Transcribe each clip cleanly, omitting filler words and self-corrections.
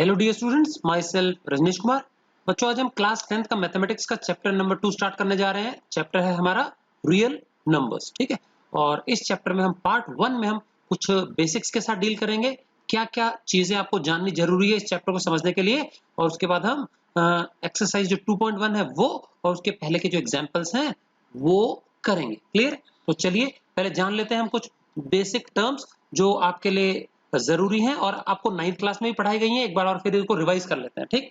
Hello dear students, myself Rajneesh Kumar. बच्चों, आज हम क्लास 10th का मैथमेटिक्स का चैप्टर नंबर 2 स्टार्ट करने जा रहे हैं। चैप्टर है हमारा रियल नंबर्स, ठीक है। और इस चैप्टर में हम पार्ट 1 में हम कुछ बेसिक्स के साथ डील करेंगे। क्या क्या चीजें आपको जाननी जरूरी है इस चैप्टर को समझने के लिए, और उसके बाद हम एक्सरसाइज जो 2.1 है वो और उसके पहले के जो एग्जाम्पल्स हैं वो करेंगे। क्लियर? तो चलिए पहले जान लेते हैं हम कुछ बेसिक टर्म्स जो आपके लिए जरूरी है और आपको 9th क्लास में भी पढ़ाई गई है। एक बार और फिर इसको रिवाइज कर लेते हैं, ठीक।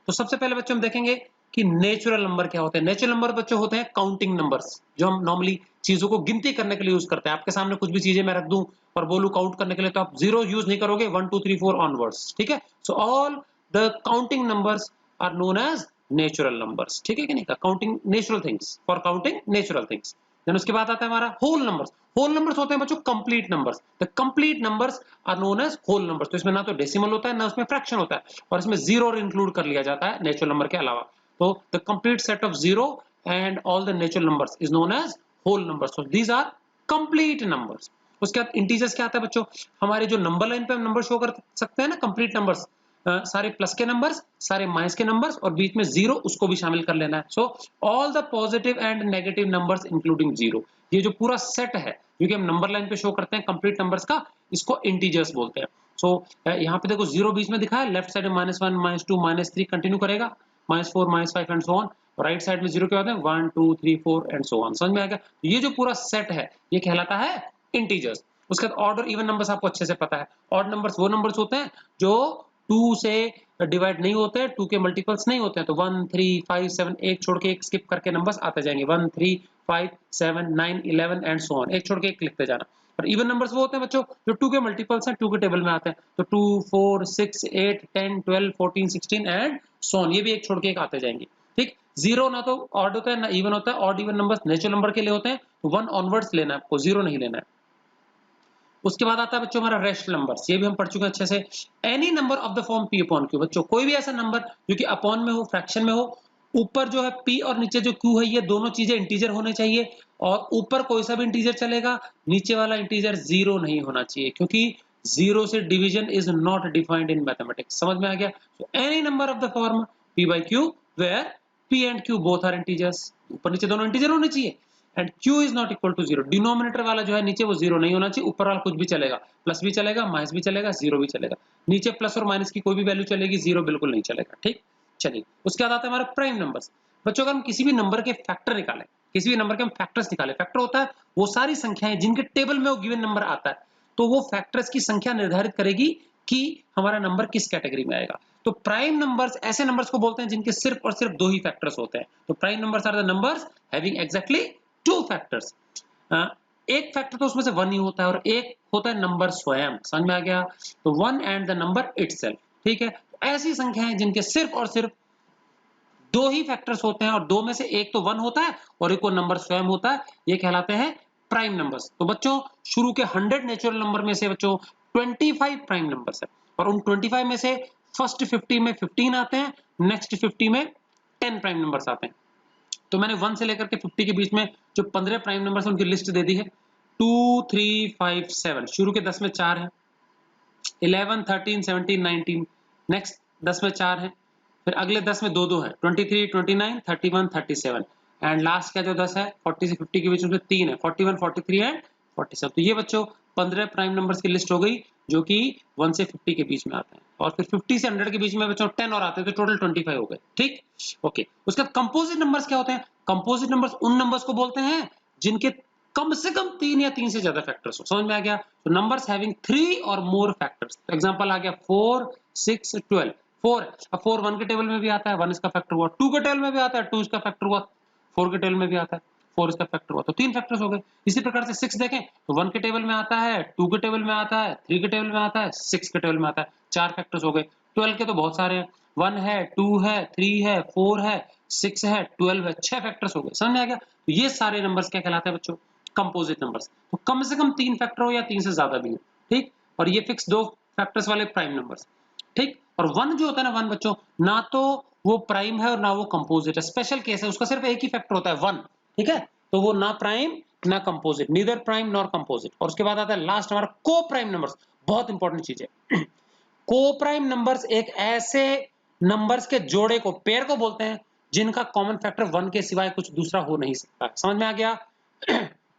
तो सबसे पहले बच्चों हम देखेंगे कि नेचुरल नंबर क्या होते हैं। नेचुरल नंबर बच्चों होते हैं काउंटिंग नंबर्स, जो हम नॉर्मली चीजों को गिनती करने के लिए यूज करते हैं। आपके सामने कुछ भी चीजें मैं रख दूं और बोलूं काउंट करने के लिए, तो आप जीरो यूज नहीं करोगे, 1 2 3 4 ऑनवर्ड्स, ठीक है। So all the counting numbers are known as natural numbers, ठीक है कि नहीं। Counting natural things, for counting natural things. Then उसके बाद आता है हमारा होल नंबर्स। होल नंबर्स होते हैं बच्चों complete numbers. The complete numbers are known as whole numbers. तो इसमें ना तो डेसिमल होता है ना उसमें फ्रैक्शन होता है, और इसमें जीरो इंक्लूड कर लिया जाता है नेचुरल नंबर के अलावा। तो the complete set of zero and all the natural numbers is known as whole numbers. So these are complete numbers. उसके बाद इंटीजर्स क्या आता है बच्चों? हमारे जो नंबर लाइन पे हम नंबर शो कर सकते हैं ना, कंप्लीट नंबर्स, सारे प्लस के नंबर्स, सारे माइनस के नंबर्स और बीच में जीरो, उसको भी शामिल कर लेना है। So all the positive and negative numbers including zero, ये जो पूरा सेट है जो कि हम नंबर लाइन पे शो करते हैं कंप्लीट नंबर्स का, इसको इंटीजर्स बोलते हैं। सो यहाँ पे देखो जीरो बीच में दिखा है, लेफ्ट साइड में -1 -2 -3 कंटिन्यू करेगा, -4 -5 and so on. Right side में जीरो क्या होते हैं? 1 2 3 4 एंड सो ऑन। समझ में आ गया? ये जो पूरा सेट है ये कहलाता है इंटीजर्स। उसके बाद ऑड और इवन नंबर्स आपको अच्छे से पता है। ऑड नंबर्स वो नंबर्स होते हैं जो 2 से डिवाइड नहीं होते हैं, 2 के मल्टीपल्स नहीं होते हैं। तो 1 3 5 7, एक छोड़ के एक स्किप करके नंबर्स आते जाएंगे, 1 3 5 7 9 11 एंड सो ऑन, एक छोड़ के एक लिखते जाना। और इवन नंबर्स वो होते हैं बच्चों जो 2 के मल्टीपल्स हैं, 2 के टेबल में आते हैं। तो 2 4 6 8 10 12 14 16 एंड सो ऑन, ये भी एक छोड़ के एक आते जाएंगे, ठीक। जीरो ना तो ऑड होता है ना इवन होता है। Odd even numbers natural number के लिए होते हैं, तो 1 ऑनवर्ड्स लेना है आपको, जीरो नहीं लेना है। उसके बाद आता है बच्चों हमारा रेशनल नंबर्स, ये भी हम पढ़ चुके हैं अच्छे से। Any number of the form p upon q। बच्चों कोई भी ऐसा नंबर जो कि अपॉन में हो, फ्रैक्शन में हो, ऊपर जो है p और नीचे जो q है, ये दोनों चीजें इंटीजर होने चाहिए। और ऊपर कोई सा भी इंटीजर चलेगा, नीचे वाला इंटीजर जीरो नहीं होना चाहिए, क्योंकि जीरो से division is not defined in mathematics. समझ में आ गया? So any number of the form p by q where p and q both are integers, ऊपर नीचे दोनों इंटीजर होने चाहिए। And q is not equal to zero, denominator वाला जो है नीचे वो जीरो नहीं होना चाहिए, ऊपर वाला कुछ भी चलेगा, प्लस भी चलेगा, माइनस भी चलेगा, जीरो भी चलेगा। नीचे प्लस और माइनस की कोई भी वैल्यू चलेगी, जीरो बिल्कुल नहीं चलेगा, ठीक। चलिए उसके बाद आता है हमारा प्राइम नंबर्स। बच्चों अगर हम किसी भी नंबर के फैक्टर निकालें, किसी भी नंबर के हम फैक्टर्स निकालें, फैक्टर होता है वो सारी संख्याएं जिनके टेबल में वो गिवन नंबर आता है, तो वो फैक्टर्स की संख्या निर्धारित करेगी कि हमारा नंबर किस कैटेगरी में आएगा। तो प्राइम नंबर्स ऐसे नंबर्स को बोलते हैं जिनके सिर्फ और सिर्फ दो ही फैक्टर्स होते हैं। तो prime numbers are the numbers having exactly two factors. एक फैक्टर तो उसमें से वन ही होता है और एक होता है नंबर स्वयं। समझ में आ गया? तो one and the number itself, ठीक है। तो ऐसी संख्याएं जिनके सिर्फ और सिर्फ दो ही फैक्टर्स होते हैं और दो में से एक तो वन होता है और एक को नंबर स्वयं होता है, ये कहलाते हैं प्राइम नंबर्स। तो बच्चों शुरू के 100 नेचुरल नंबर में से बच्चों 25 प्राइम नंबर्स है, और उन 25 में से फर्स्ट 50 में 15 आते हैं, नेक्स्ट 50 में 10 प्राइम नंबर्स आते हैं। तो मैंने 1 से लेकर के 50 के बीच में जो 15 प्राइम नंबर्स हैं उनकी लिस्ट दे दी है। 2 3 5 7, शुरू के 10 में 4 है, 11 13 17 19, नेक्स्ट 10 में 4 है, फिर अगले 10 में 2 है, 23 29 31 37, एंड लास्ट का जो 10 है 40 से 50 के बीच में 3 है, 41 43 एंड 47। तो ये बच्चों 15 प्राइम नंबर्स की लिस्ट हो गई जो कि 1 से 50 के बीच में आते हैं, और फिर 50 से 100 के बीच में बच्चों 10 और आते हैं, तो टोटल 25 हो गए, ठीक। ओके, उसके बाद कंपोजिट नंबर्स क्या होते हैं? कंपोजिट नंबर्स उन नंबर्स को बोलते हैं जिनके कम से कम 3 या 3 से ज्यादा फैक्टर्स हो। समझ में आ गया? तो नंबर्स हैविंग 3 और मोर फैक्टर्स। तो एग्जांपल आ गया 4 6 12। 4 है, अब 4 1 के टेबल में भी आता है, 1 इसका फैक्टर हुआ, 2 के टेबल में भी आता है, 2 इसका फैक्टर हुआ, 4 के टेबल में भी आता है, 4 इसका फैक्टर हुआ, तो 3 फैक्टर्स हो गए। इसी प्रकार से 6 देखें तो 1 के टेबल में आता है, 2 के टेबल में आता है, 3 के टेबल में आता है, 6 के टेबल में आता है, 4 फैक्टर्स हो गए। 12 के तो बहुत सारे हैं, 1 है, 2 है, 3 है, 4 है, 6 है, 12 है, 6 फैक्टर्स हो गए। समझ में आ गया? तो ये सारे नंबर्स क्या कहलाते हैं बच्चों? Composite numbers. तो कम से कम 3 फैक्टर हो या 3 से ज्यादा भी हो, ठीक। और ये फिक्स 2 फैक्टर्स वाले प्राइम नंबर्स, ठीक। और 1 जो होता है ना, 1 बच्चों ना तो वो प्राइम है और ना वो कंपोजिट है, स्पेशल केस है, उसका सिर्फ एक ही फैक्टर होता है 1, ठीक है। तो वो ना प्राइम ना composite, neither prime nor composite. और उसके बाद आता है लास्ट हमारा को प्राइम नंबर्स, बहुत इंपॉर्टेंट चीज है। कोप्राइम नंबर्स एक ऐसे नंबर्स के जोड़े को, पेयर को बोलते हैं जिनका कॉमन फैक्टर 1 के सिवाय कुछ दूसरा हो नहीं सकता। समझ में आ गया?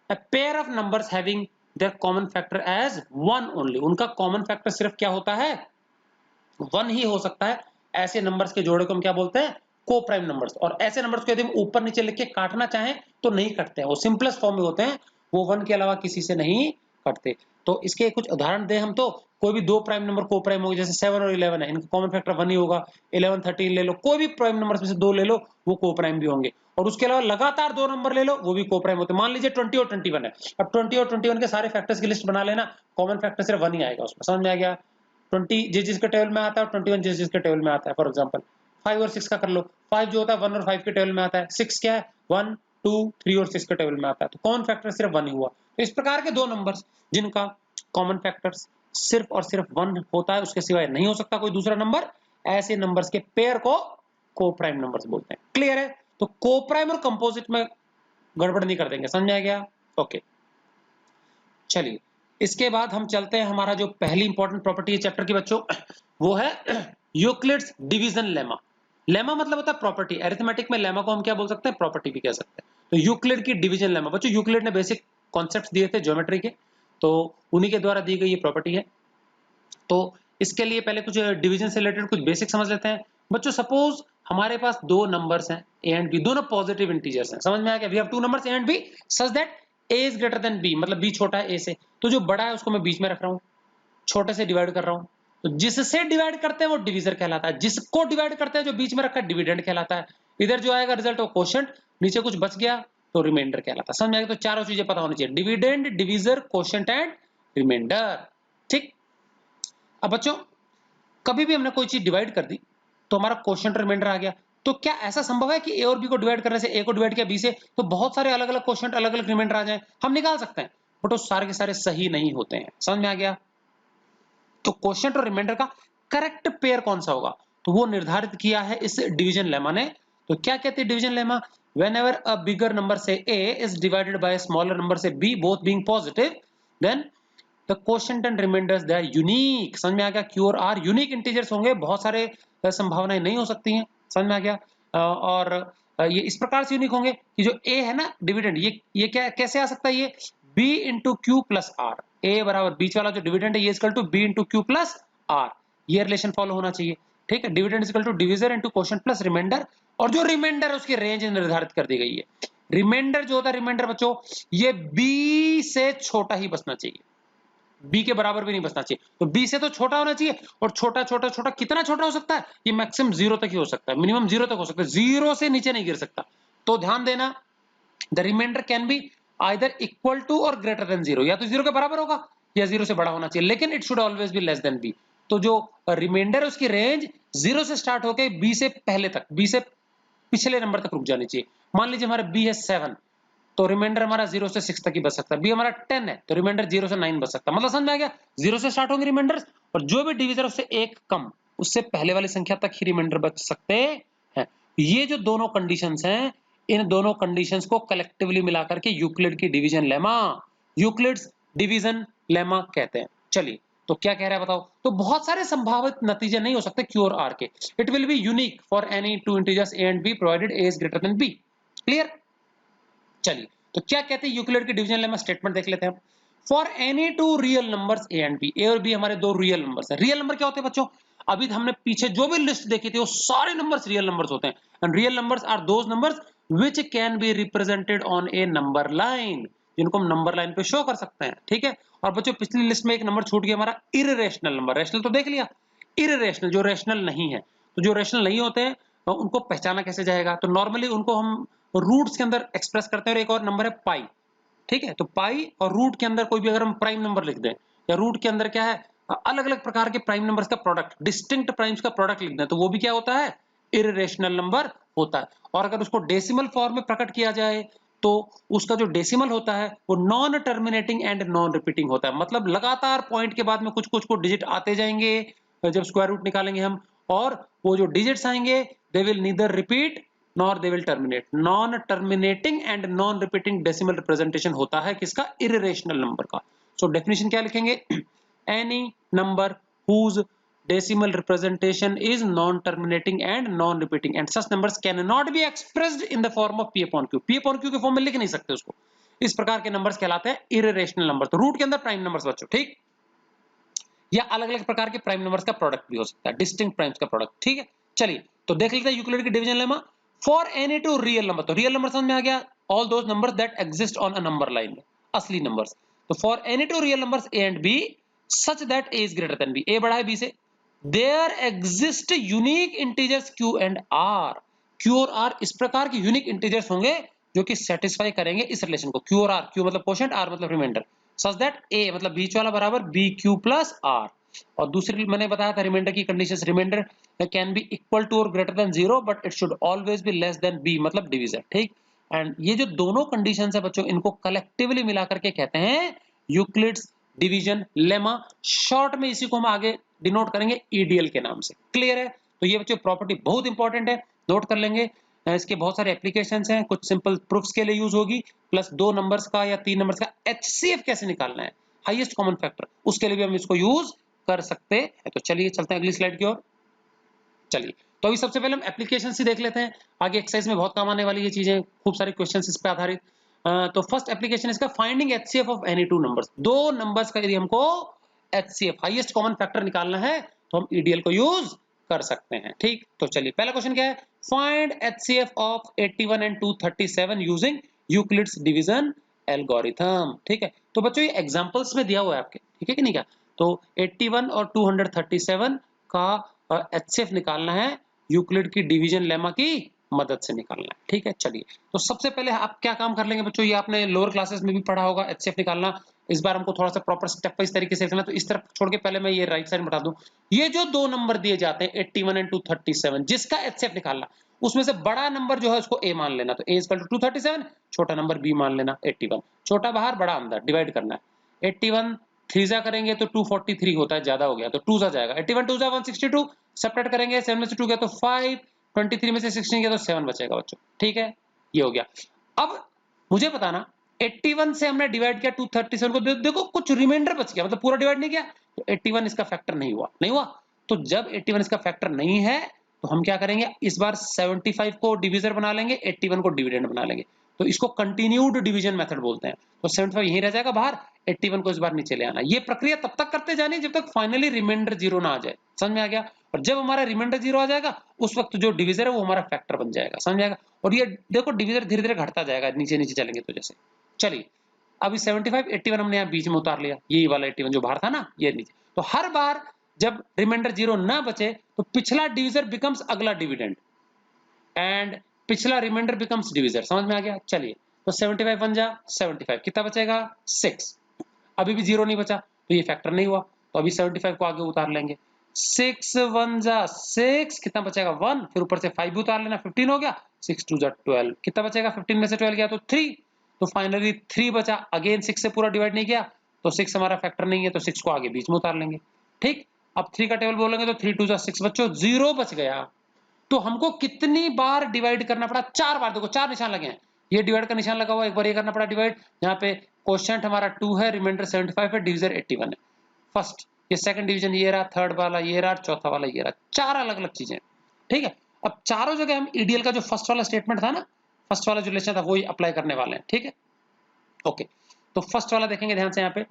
A pair of numbers having their common factor as 1 only, उनका कॉमन फैक्टर सिर्फ क्या होता है? 1 ही हो सकता है। ऐसे नंबर्स के जोड़े को हम क्या बोलते हैं? Coprime numbers. और ऐसे नंबर्स को यदि हम ऊपर नीचे लिख के काटना चाहें तो नहीं कटते हैं, वो सिंपलेस्ट फॉर्म में होते हैं, वो 1 के अलावा किसी से नहीं कटते। तो इसके कुछ उदाहरण दें हम तो, कोई भी दो प्राइम नंबर कोप्राइम होंगे, जैसे 7 और 11 है, इनका कॉमन फैक्टर 1 ही होगा। 11 13 ले लो, कोई भी प्राइम नंबर्स में से दो ले लो, वो कोप्राइम भी होंगे। और उसके अलावा लगातार दो नंबर ले लो, वो भी कोप्राइम होते हैं। मान लीजिए 20 और 21 है, अब 20 और 21 के सारे फैक्टर्स की लिस्ट बना लेना, कॉमन फैक्टर सिर्फ 1 ही आएगा उसमें। समझ में आ गया? 20 जिस जिसके टेबल में आता है और 21 जिस जिसके टेबल में आता है। फॉर एग्जांपल 5 और 6 का कर लो, 5 जो होता है 1 और 5 के टेबल में आता है, 6 क्या है? 1 2 3 और 6 के टेबल में आता है। तो कॉमन फैक्टर सिर्फ 1 ही हुआ। तो इस प्रकार के दो नंबर्स जिनका कॉमन फैक्टर्स सिर्फ और सिर्फ 1 होता है, उसके सिवाय नहीं हो सकता कोई दूसरा नंबर, ऐसे नंबर्स के पेयर को कोप्राइम नंबर्स बोलते हैं। क्लियर है? तो कोप्राइम और कंपोजिट में गड़बड़ नहीं कर देंगे। समझ में आ गया? ओके, चलिए इसके बाद हम चलते हैं, हमारा जो पहली इंपॉर्टेंट प्रॉपर्टी है चैप्टर की बच्चों, वो है यूक्लिड्स डिवीजन लेमा। लेमा मतलब होता है प्रॉपर्टी। अरिथमेटिक में लेमा को हम क्या बोल सकते हैं? प्रॉपर्टी भी कह सकते हैं। तो यूक्लिड की डिवीजन लेमा, बच्चों यूक्लिड ने बेसिक कॉन्सेप्ट्स दिए थे ज्योमेट्री के, तो उन्हीं के द्वारा दी गई ये प्रॉपर्टी है। तो इसके लिए पहले कुछ डिवीजन से रिलेटेड कुछ बेसिक समझ लेते हैं। बच्चों सपोज हमारे पास दो नंबर्स हैं ए एंड बी, दोनों पॉजिटिव इंटीजर्स हैं। समझ में आ गया? We have two numbers A and B such that A is greater than B, मतलब बी छोटा है ए से, तो जो बड़ा है उसको मैं बीच में रख रहा हूँ, छोटे से डिवाइड कर रहा हूँ। तो जिससे डिवाइड करते हैं वो डिवीजर कहलाता है, जिसको डिवाइड करते हैं जो बीच में रखा है डिविडेंड कहलाता है। इधर जो आएगा रिजल्ट वो क्वोशिएंट, नीचे कुछ बच गया तो रिमाइंडर कहलाता है। समझ में आ गया? तो चारों चीजें पता होनी चाहिए, dividend, divisor, quotient and remainder. ठीक। अब बच्चों कभी भी हमने कोई चीज डिवाइड कर दी तो हमारा क्वोशिएंट रिमाइंडर आ गया, तो क्या ऐसा संभव है कि ए और बी को डिवाइड करने से, ए को डिवाइड किया बी से, तो बहुत सारे अलग अलग क्वोशिएंट अलग अलग रिमाइंडर आ जाए? हम निकाल सकते हैं, बट वो सारे के सारे सही नहीं होते हैं। समझ में आ गया? तो क्वोशिएंट और रिमाइंडर का करेक्ट पेयर कौन सा होगा, तो वो निर्धारित किया है इस डिवीजन लेमा ने। तो क्या कहती है division lemma? whenever a bigger number say a is divided by a smaller number say b, both being positive, then the quotient and remainders they are unique। समझ में आ गया? q और r यूनिक इंटीजर्स होंगे, बहुत सारे संभावनाएं नहीं हो सकती हैं। समझ में आ गया? और ये इस प्रकार से यूनिक होंगे कि जो a है ना डिविडेंड, ये क्या कैसे आ सकता है? ये b into Q plus R, a बराबर बीच वाला जो डिविडेंड है ये equal to b into Q plus R, ये रिलेशन फॉलो होना चाहिए। ठीक है? Dividend equal to divisor into quotient plus remainder, और जो रिमाइंडर उसकी रेंज निर्धारित कर दी गई है। रिमाइंडर जो होता है रिमाइंडर बच्चों, ये b से छोटा ही बचना चाहिए, b के बराबर भी नहीं बचना चाहिए। तो b से तो छोटा होना चाहिए, और छोटा छोटा छोटा कितना छोटा हो सकता है? ये मैक्सिमम 0 तक ही हो सकता है, मिनिमम 0 तक हो सकता है, 0 से नीचे नहीं गिर सकता। तो ध्यान देना, the remainder can be either equal to और ग्रेटर देन 0, या तो 0 के बराबर होगा या 0 से बड़ा होना चाहिए, लेकिन it should always be less then b। तो जो रिमाइंडर है उसकी रेंज 0 से स्टार्ट होकर b से पहले तक, b से पिछले नंबर तक रुक जानी चाहिए। मान लीजिए हमारा b है 7, तो रिमाइंडर हमारा 0 से 6 तक ही बच सकता है। b हमारा 10 है तो रिमाइंडर 0 से 9 बच सकता है। मतलब समझ में आ गया? 0 से स्टार्ट होंगे रिमाइंडर्स, और जो भी डिवीजर उससे एक कम, उससे पहले वाली संख्या तक ही रिमाइंडर बच सकते हैं। ये जो दोनों कंडीशंस हैं, इन दोनों कंडीशंस को कलेक्टिवली मिलाकर के यूक्लिड की division lemma, Euclid's division lemma कहते हैं। चलिए तो क्या कह रहा है बताओ? तो बहुत सारे संभावित नतीजे नहीं हो सकते q और r के। It will be unique for any two integers a and b provided a is greater then b। Clear? चलिए तो क्या कहते हैं यूक्लिड के डिवीजन लेमा, स्टेटमेंट देख लेते हैं हम। For any two real numbers A and B, A और बी हमारे दो रियल नंबर्स हैं। रियल नंबर क्या होते हैं बच्चों? अभी हमने पीछे जो भी लिस्ट देखी थी वो सारे नंबर्स रियल नंबर्स होते हैं। And real numbers are those numbers which can be represented on a number line, जिनको हम नंबर लाइन पे शो कर सकते हैं। ठीक है? और बच्चों पिछली लिस्ट में एक नंबर छूट गया हमारा, इररेशनल नंबर। रेशनल तो देख लिया, इररेशनल जो रेशनल नहीं है। तो जो रेशनल नहीं होते हैं उनको पहचाना कैसे जाएगा? तो नॉर्मली उनको हम रूट्स के अंदर एक्सप्रेस करते हैं। और एक और नंबर है पाई। ठीक है? तो पाई और रूट के अंदर कोई भी अगर हम प्राइम नंबर लिख दें, या रूट के अंदर क्या है अलग अलग प्रकार के प्राइम नंबर्स का प्रोडक्ट, डिस्टिंक्ट प्राइम्स का प्रोडक्ट लिख दें, तो वो भी क्या होता है? इररेशनल नंबर होता है। और अगर उसको डेसिमल फॉर्म में प्रकट किया जाए तो उसका जो डेसिमल होता है वो non terminating and non repeating होता है। मतलब लगातार पॉइंट के बाद में कुछ कुछ को डिजिट आते जाएंगे जब स्क्वायर रूट निकालेंगे हम, और वो जो डिजिट्स आएंगे they will neither repeat nor they will terminate. Non terminating and non repeating decimal representation होता है किसका? इररेशनल नंबर का। सो डेफिनेशन क्या लिखेंगे? Any number whose decimal representation is non-terminating and non-repeating and such numbers cannot be expressed in the form of p upon q. p upon q के form में लिख नहीं सकते उसको. इस प्रकार के नंबर्स कहलाते हैं इररेशनल नंबर. तो रूट के अंदर प्राइम नंबर्स बच्चों, ठीक, या अलग अलग प्रकार के प्राइम नंबर्स का प्रोडक्ट भी हो सकता है, डिस्टिंक्ट प्राइम्स का प्रोडक्ट. ठीक है, चलिए तो देख लेते हैं यूक्लिड की division lemma for any two real number. तो रियल नंबर समझ में आ गया, all those numbers that exist on a number line, असली नंबर्स. तो for any two real numbers A and B such that A is greater than B, A बड़ा है B से, there exist unique integers Q and R. Q और R इस प्रकार के unique integers होंगे जो कि सेटिस्फाई करेंगे इस रिलेशन को. क्यू और आर, क्यू मतलब क्वोशिएंट, आर मतलब रिमाइंडर, सच दैट ए मतलब बीच वाला बराबर बी क्यू प्लस आर. और दूसरी मैंने बताया था रिमाइंडर की conditions, remainder can be equal to और greater than 0 but it should always be less than B मतलब डिवीजर. ठीक, एंड ये जो दोनों कंडीशंस है बच्चों, इनको कलेक्टिवली मिला करके कहते हैं यूक्लिड्स डिवीजन लेमा. शॉर्ट में इसी को हम आगे डिनोट करेंगे ईडीएल के नाम से. क्लियर है? तो ये बच्चों प्रॉपर्टी बहुत इंपॉर्टेंट है, नोट कर लेंगे. इसके बहुत सारे एप्लीकेशंस हैं, कुछ सिंपल प्रूफ्स के लिए यूज होगी, प्लस दो नंबर्स का या तीन नंबर्स का एचसीएफ कैसे निकालना है, हाईएस्ट कॉमन फैक्टर, उसके लिए भी हम इसको यूज कर सकते हैं. तो चलिए चलते हैं अगली स्लाइड की ओर. चलिए तो अभी सबसे पहले हम एप्लीकेशन ही देख लेते हैं, आगे एक्सरसाइज में बहुत काम आने वाली ये चीजें, खूब सारे क्वेश्चंस इस पे आधारित. तो फर्स्ट एप्लीकेशन इसका finding HCF of any two numbers. दो नंबर्स का यदि हमको एचसीएफ हाईएस्ट कॉमन फैक्टर निकालना है तो हम ईडीएल को यूज कर सकते हैं. ठीक, तो चलिए पहला क्वेश्चन क्या है, find HCF of 81 and 237 using Euclid's division algorithm. ठीक है, तो बच्चों ये एग्जांपल्स में दिया हुआ है आपके, ठीक है कि नहीं क्या. तो 81 और 237 का एचसीएफ निकालना है, यूक्लिड की डिवीजन लेमा की मदद से निकालना है. ठीक है, चलिए तो सबसे पहले आप क्या काम कर लेंगे बच्चों, ये आपने लोअर क्लासेस में भी पढ़ा होगा एचसीएफ निकालना. इस बार हमको थोड़ा सा प्रॉपर स्टेप वाइज तरीके से करना, तो इस तरफ छोड़ के पहले मैं ये राइट साइड बता दूं. ये जो दो नंबर दिए जाते हैं 81 एंड 237, जिसका एचसीएफ निकालना, उसमें से बड़ा नंबर जो है उसको ए मान लेना. तो ए इक्वल टू 237, छोटा नंबर बी मान लेना 81. छोटा बाहर बड़ा अंदर, डिवाइड करना है. 81 3 जा करेंगे तो 243 होता है, ज्यादा हो गया तो 2 जा जाएगा. 81 2 जा 162, सेपरेट करेंगे 7 में से 2 गया तो 5, 23 में से 16 गया तो 7 बचेगा बच्चों. ठीक है, ये हो गया. अब मुझे बताना 81 से हमने डिवाइड किया 237 को, देखो कुछ रिमाइंडर बच गया, मतलब पूरा डिवाइड नहीं किया, तो 81 इसका फैक्टर नहीं हुआ. नहीं हुआ तो जब 81 इसका फैक्टर नहीं है तो हम क्या करेंगे, इस बार 75 को डिविजर बना लेंगे, 81 को डिविडेंड बना लेंगे. तो इसको कंटिन्यूड डिवीजन मेथड बोलते हैं. तो 75 यहीं रह जाएगा बाहर, 81 को इस बार नीचे ले आना. ये प्रक्रिया तब तक करते जानी जब तक फाइनली रिमाइंडर 0 ना आ जाए. समझ में आ गया? और जब हमारा रिमाइंडर 0 आ जाएगा उस वक्त जो डिविजर है वो हमारा फैक्टर बन जाएगा. समझ आएगा? और ये देखो डिविजर धीरे धीरे घटता जाएगा, नीचे नीचे चलेंगे तो. जैसे चलिए अभी 75 81 हमने यहाँ बीच में उतार लिया, यही वाला 81 जो बाहर था ना, ये नीचे. तो हर बार जब रिमाइंडर 0 ना बचे तो पिछला डिविजर बिकम्स अगला डिविडेंड एंड पिछला रिमाइंडर बिकम्स डिविजर. समझ में आ गया? चलिए तो 75 बन जा 75, कितना बचेगा 6. अभी भी 0 नहीं बचा तो ये फैक्टर नहीं हुआ, तो अभी 75 को आगे उतार लेंगे. 6 1 जा 6, कितना बचेगा 1, फिर ऊपर से 5 भी उतार लेना, 15 हो गया. 6 2 जा 12, कितना बचेगा 15 में से 12 गया तो 3. तो फाइनली 3 बचा, अगेन 6 से पूरा डिवाइड नहीं किया तो 6 हमारा फैक्टर नहीं है, तो 6 को आगे बीच में उतार लेंगे. ठीक, अब 3 का टेबल बोलेंगे तो 3 2 जा 6 बच्चों 0 बच गया. तो हमको कितनी बार डिवाइड करना पड़ा, 4 बार. देखो 4 निशान लगे हैं, ये डिवाइड का निशान लगा हुआ, एक बार ये करना पड़ा डिवाइड. यहाँ पे क्वोशिएंट हमारा 2 है, रिमाइंडर 75 है, डिविजर 81 है. फर्स्ट ये सेकंड डिवीजन ये रहा, थर्ड वाला ये रहा, चौथा वाला ये रहा. 4 अलग अलग चीजें. ठीक है, अब चारों जगह हम ईडीएल का जो फर्स्ट वाला स्टेटमेंट था ना, फर्स्ट वाला जो रिलेशन था वही अप्लाई करने वाले हैं. ठीक है, ओके. तो फर्स्ट वाला देखेंगे ध्यान से यहाँ पे,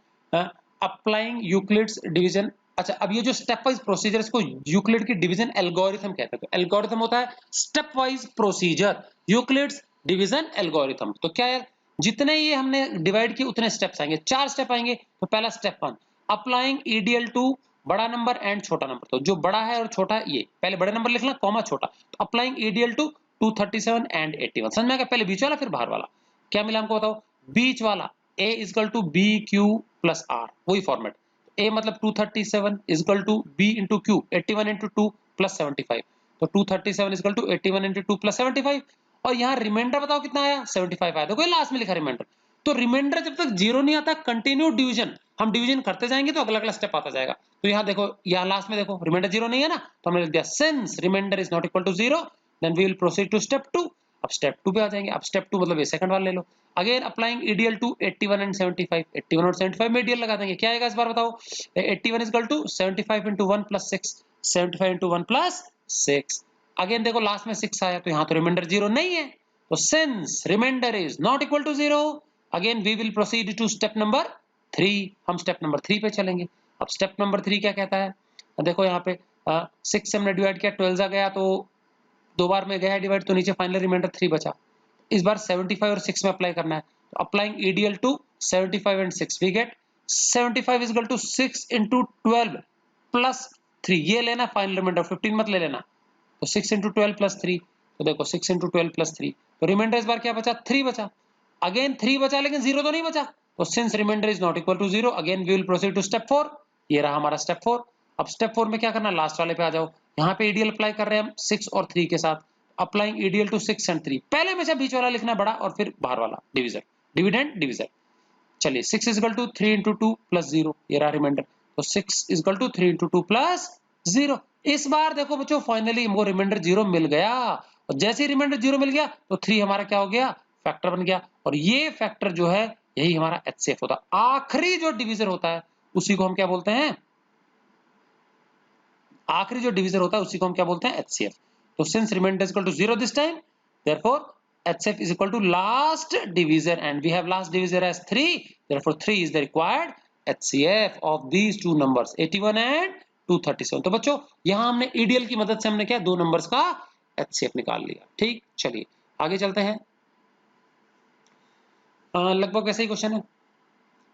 अप्लाइंग यूक्लिड्स डिवीजन. अच्छा, अब ये जो स्टेप वाइज प्रोसीजर, इसको यूक्लिड की डिवीजन एल्गोरिथम कहते हैं. तो एल्गोरिथम होता है step wise procedure, Euclid's division algorithm. तो क्या है, जितने ये हमने डिवाइड किए उतने स्टेप्स आएंगे, 4 स्टेप आएंगे. तो पहला स्टेप 1, अप्लाइंग ईडीएल टू बड़ा नंबर एंड छोटा नंबर. तो जो बड़ा है और छोटा है, ये पहले बड़े नंबर लिखना कॉमा छोटा. तो अप्लाइंग ईडीएल टू 237 एंड 81. समझ में आ गया? पहले बीच वाला फिर बाहर वाला. क्या मिला हमको बताओ, बीच वाला a is equal to b q plus r, वही फॉर्मेट. a मतलब 237 is equal to b into q, 81 into 2 plus 75. तो 237 is equal to 81 into 2 plus 75. और यहाँ रिमाइंडर बताओ कितना आया, 75 आया. देखो लास्ट में लिखा रिमाइंडर. तो रिमाइंडर जब तक 0 नहीं आता, कंटिन्यू डिवीजन, हम डिवीजन करते जाएंगे तो अगला अगला स्टेप आता जाएगा. तो यहाँ देखो, यहाँ लास्ट में देखो रिमाइंडर 0 नहीं है ना, तो हमने लिख दिया since remainder is not equal to 0 then we will proceed to step 2. अब स्टेप 2 पे आ जाएंगे. अब स्टेप 2 मतलब ये सेकंड वाला ले लो. Again applying EDL to 81 and 75. 81 और 75 में ईडीएल लगा देंगे. क्या आएगा इस बार बताओ, 81 is equal to 75 into 1 plus 6. 75 into 1 plus 6। Again देखो लास्ट में 6 आया तो यहाँ तो रिमाइंडर 0 नहीं है, तो since remainder is not equal to 0, again we will proceed to step number 3। हम स्टेप नंबर 3 पे चलेंगे। अब स्टेप नंबर 3 क्या कहता है, देखो यहाँ पे 6 से हमने डिवाइड किया, 12 आ गया तो 2 बार में गया डिवाइड, तो नीचे फाइनल रिमाइंडर 3 बचा। इस बार 75 और 6 में अप्लाई करना है, तो applying EDL to 75 and 6 we get 75 is equal to 6 into 12 plus 3, ये लेना फाइनल रिमाइंडर, 15 मत ले लेना। तो 6 into 12 प्लस 3, तो देखो 6 into 12 प्लस 3, तो रिमाइंडर इस बार क्या बचा, 3 बचा। अगेन 3 बचा लेकिन 0 तो नहीं बचा, तो since remainder is not equal to 0, again we will proceed to step 4। ये रहा हमारा स्टेप 4। अब स्टेप 4 में क्या करना, लास्ट वाले पे आ जाओ। यहाँ पे ईडीएल अप्लाई कर रहे हैं हम 6 और 3 के साथ, अप्लाइंग ईडीएल टू 6 एंड 3। पहले में से बीच वाला लिखना बड़ा और फिर बाहर वाला डिवीजन, डिविडेंड डिवीजन। चलिए 6 is equal to 3 into 2 plus 0, ये रहा रिमाइंडर, तो 6 is equal to 3 into 2 plus 0। इस बार देखो बच्चों फाइनली हमको रिमाइंडर 0 मिल गया, और जैसे ही रिमाइंडर 0 मिल गया तो 3 हमारा क्या हो गया, फैक्टर बन गया। और ये फैक्टर जो है यही हमारा एचसीएफ होता है। आखिरी जो डिवीजन होता है उसी को हम क्या बोलते हैं, आखिरी जो डिवीजन होता है उसी को हम क्या बोलते हैं, एचसीएफ। तो since remainder is equal to 0 this time, therefore HCF is equal to last divisor and we have last divisor as 3, therefore 3 is the required HCF of these two numbers 81 and 237। तो बच्चों यहां हमने EDL की मदद से हमने क्या दो नंबर्स का HCF निकाल लिया। ठीक, चलिए आगे चलते हैं। लगभग वैसे ही क्वेश्चन है।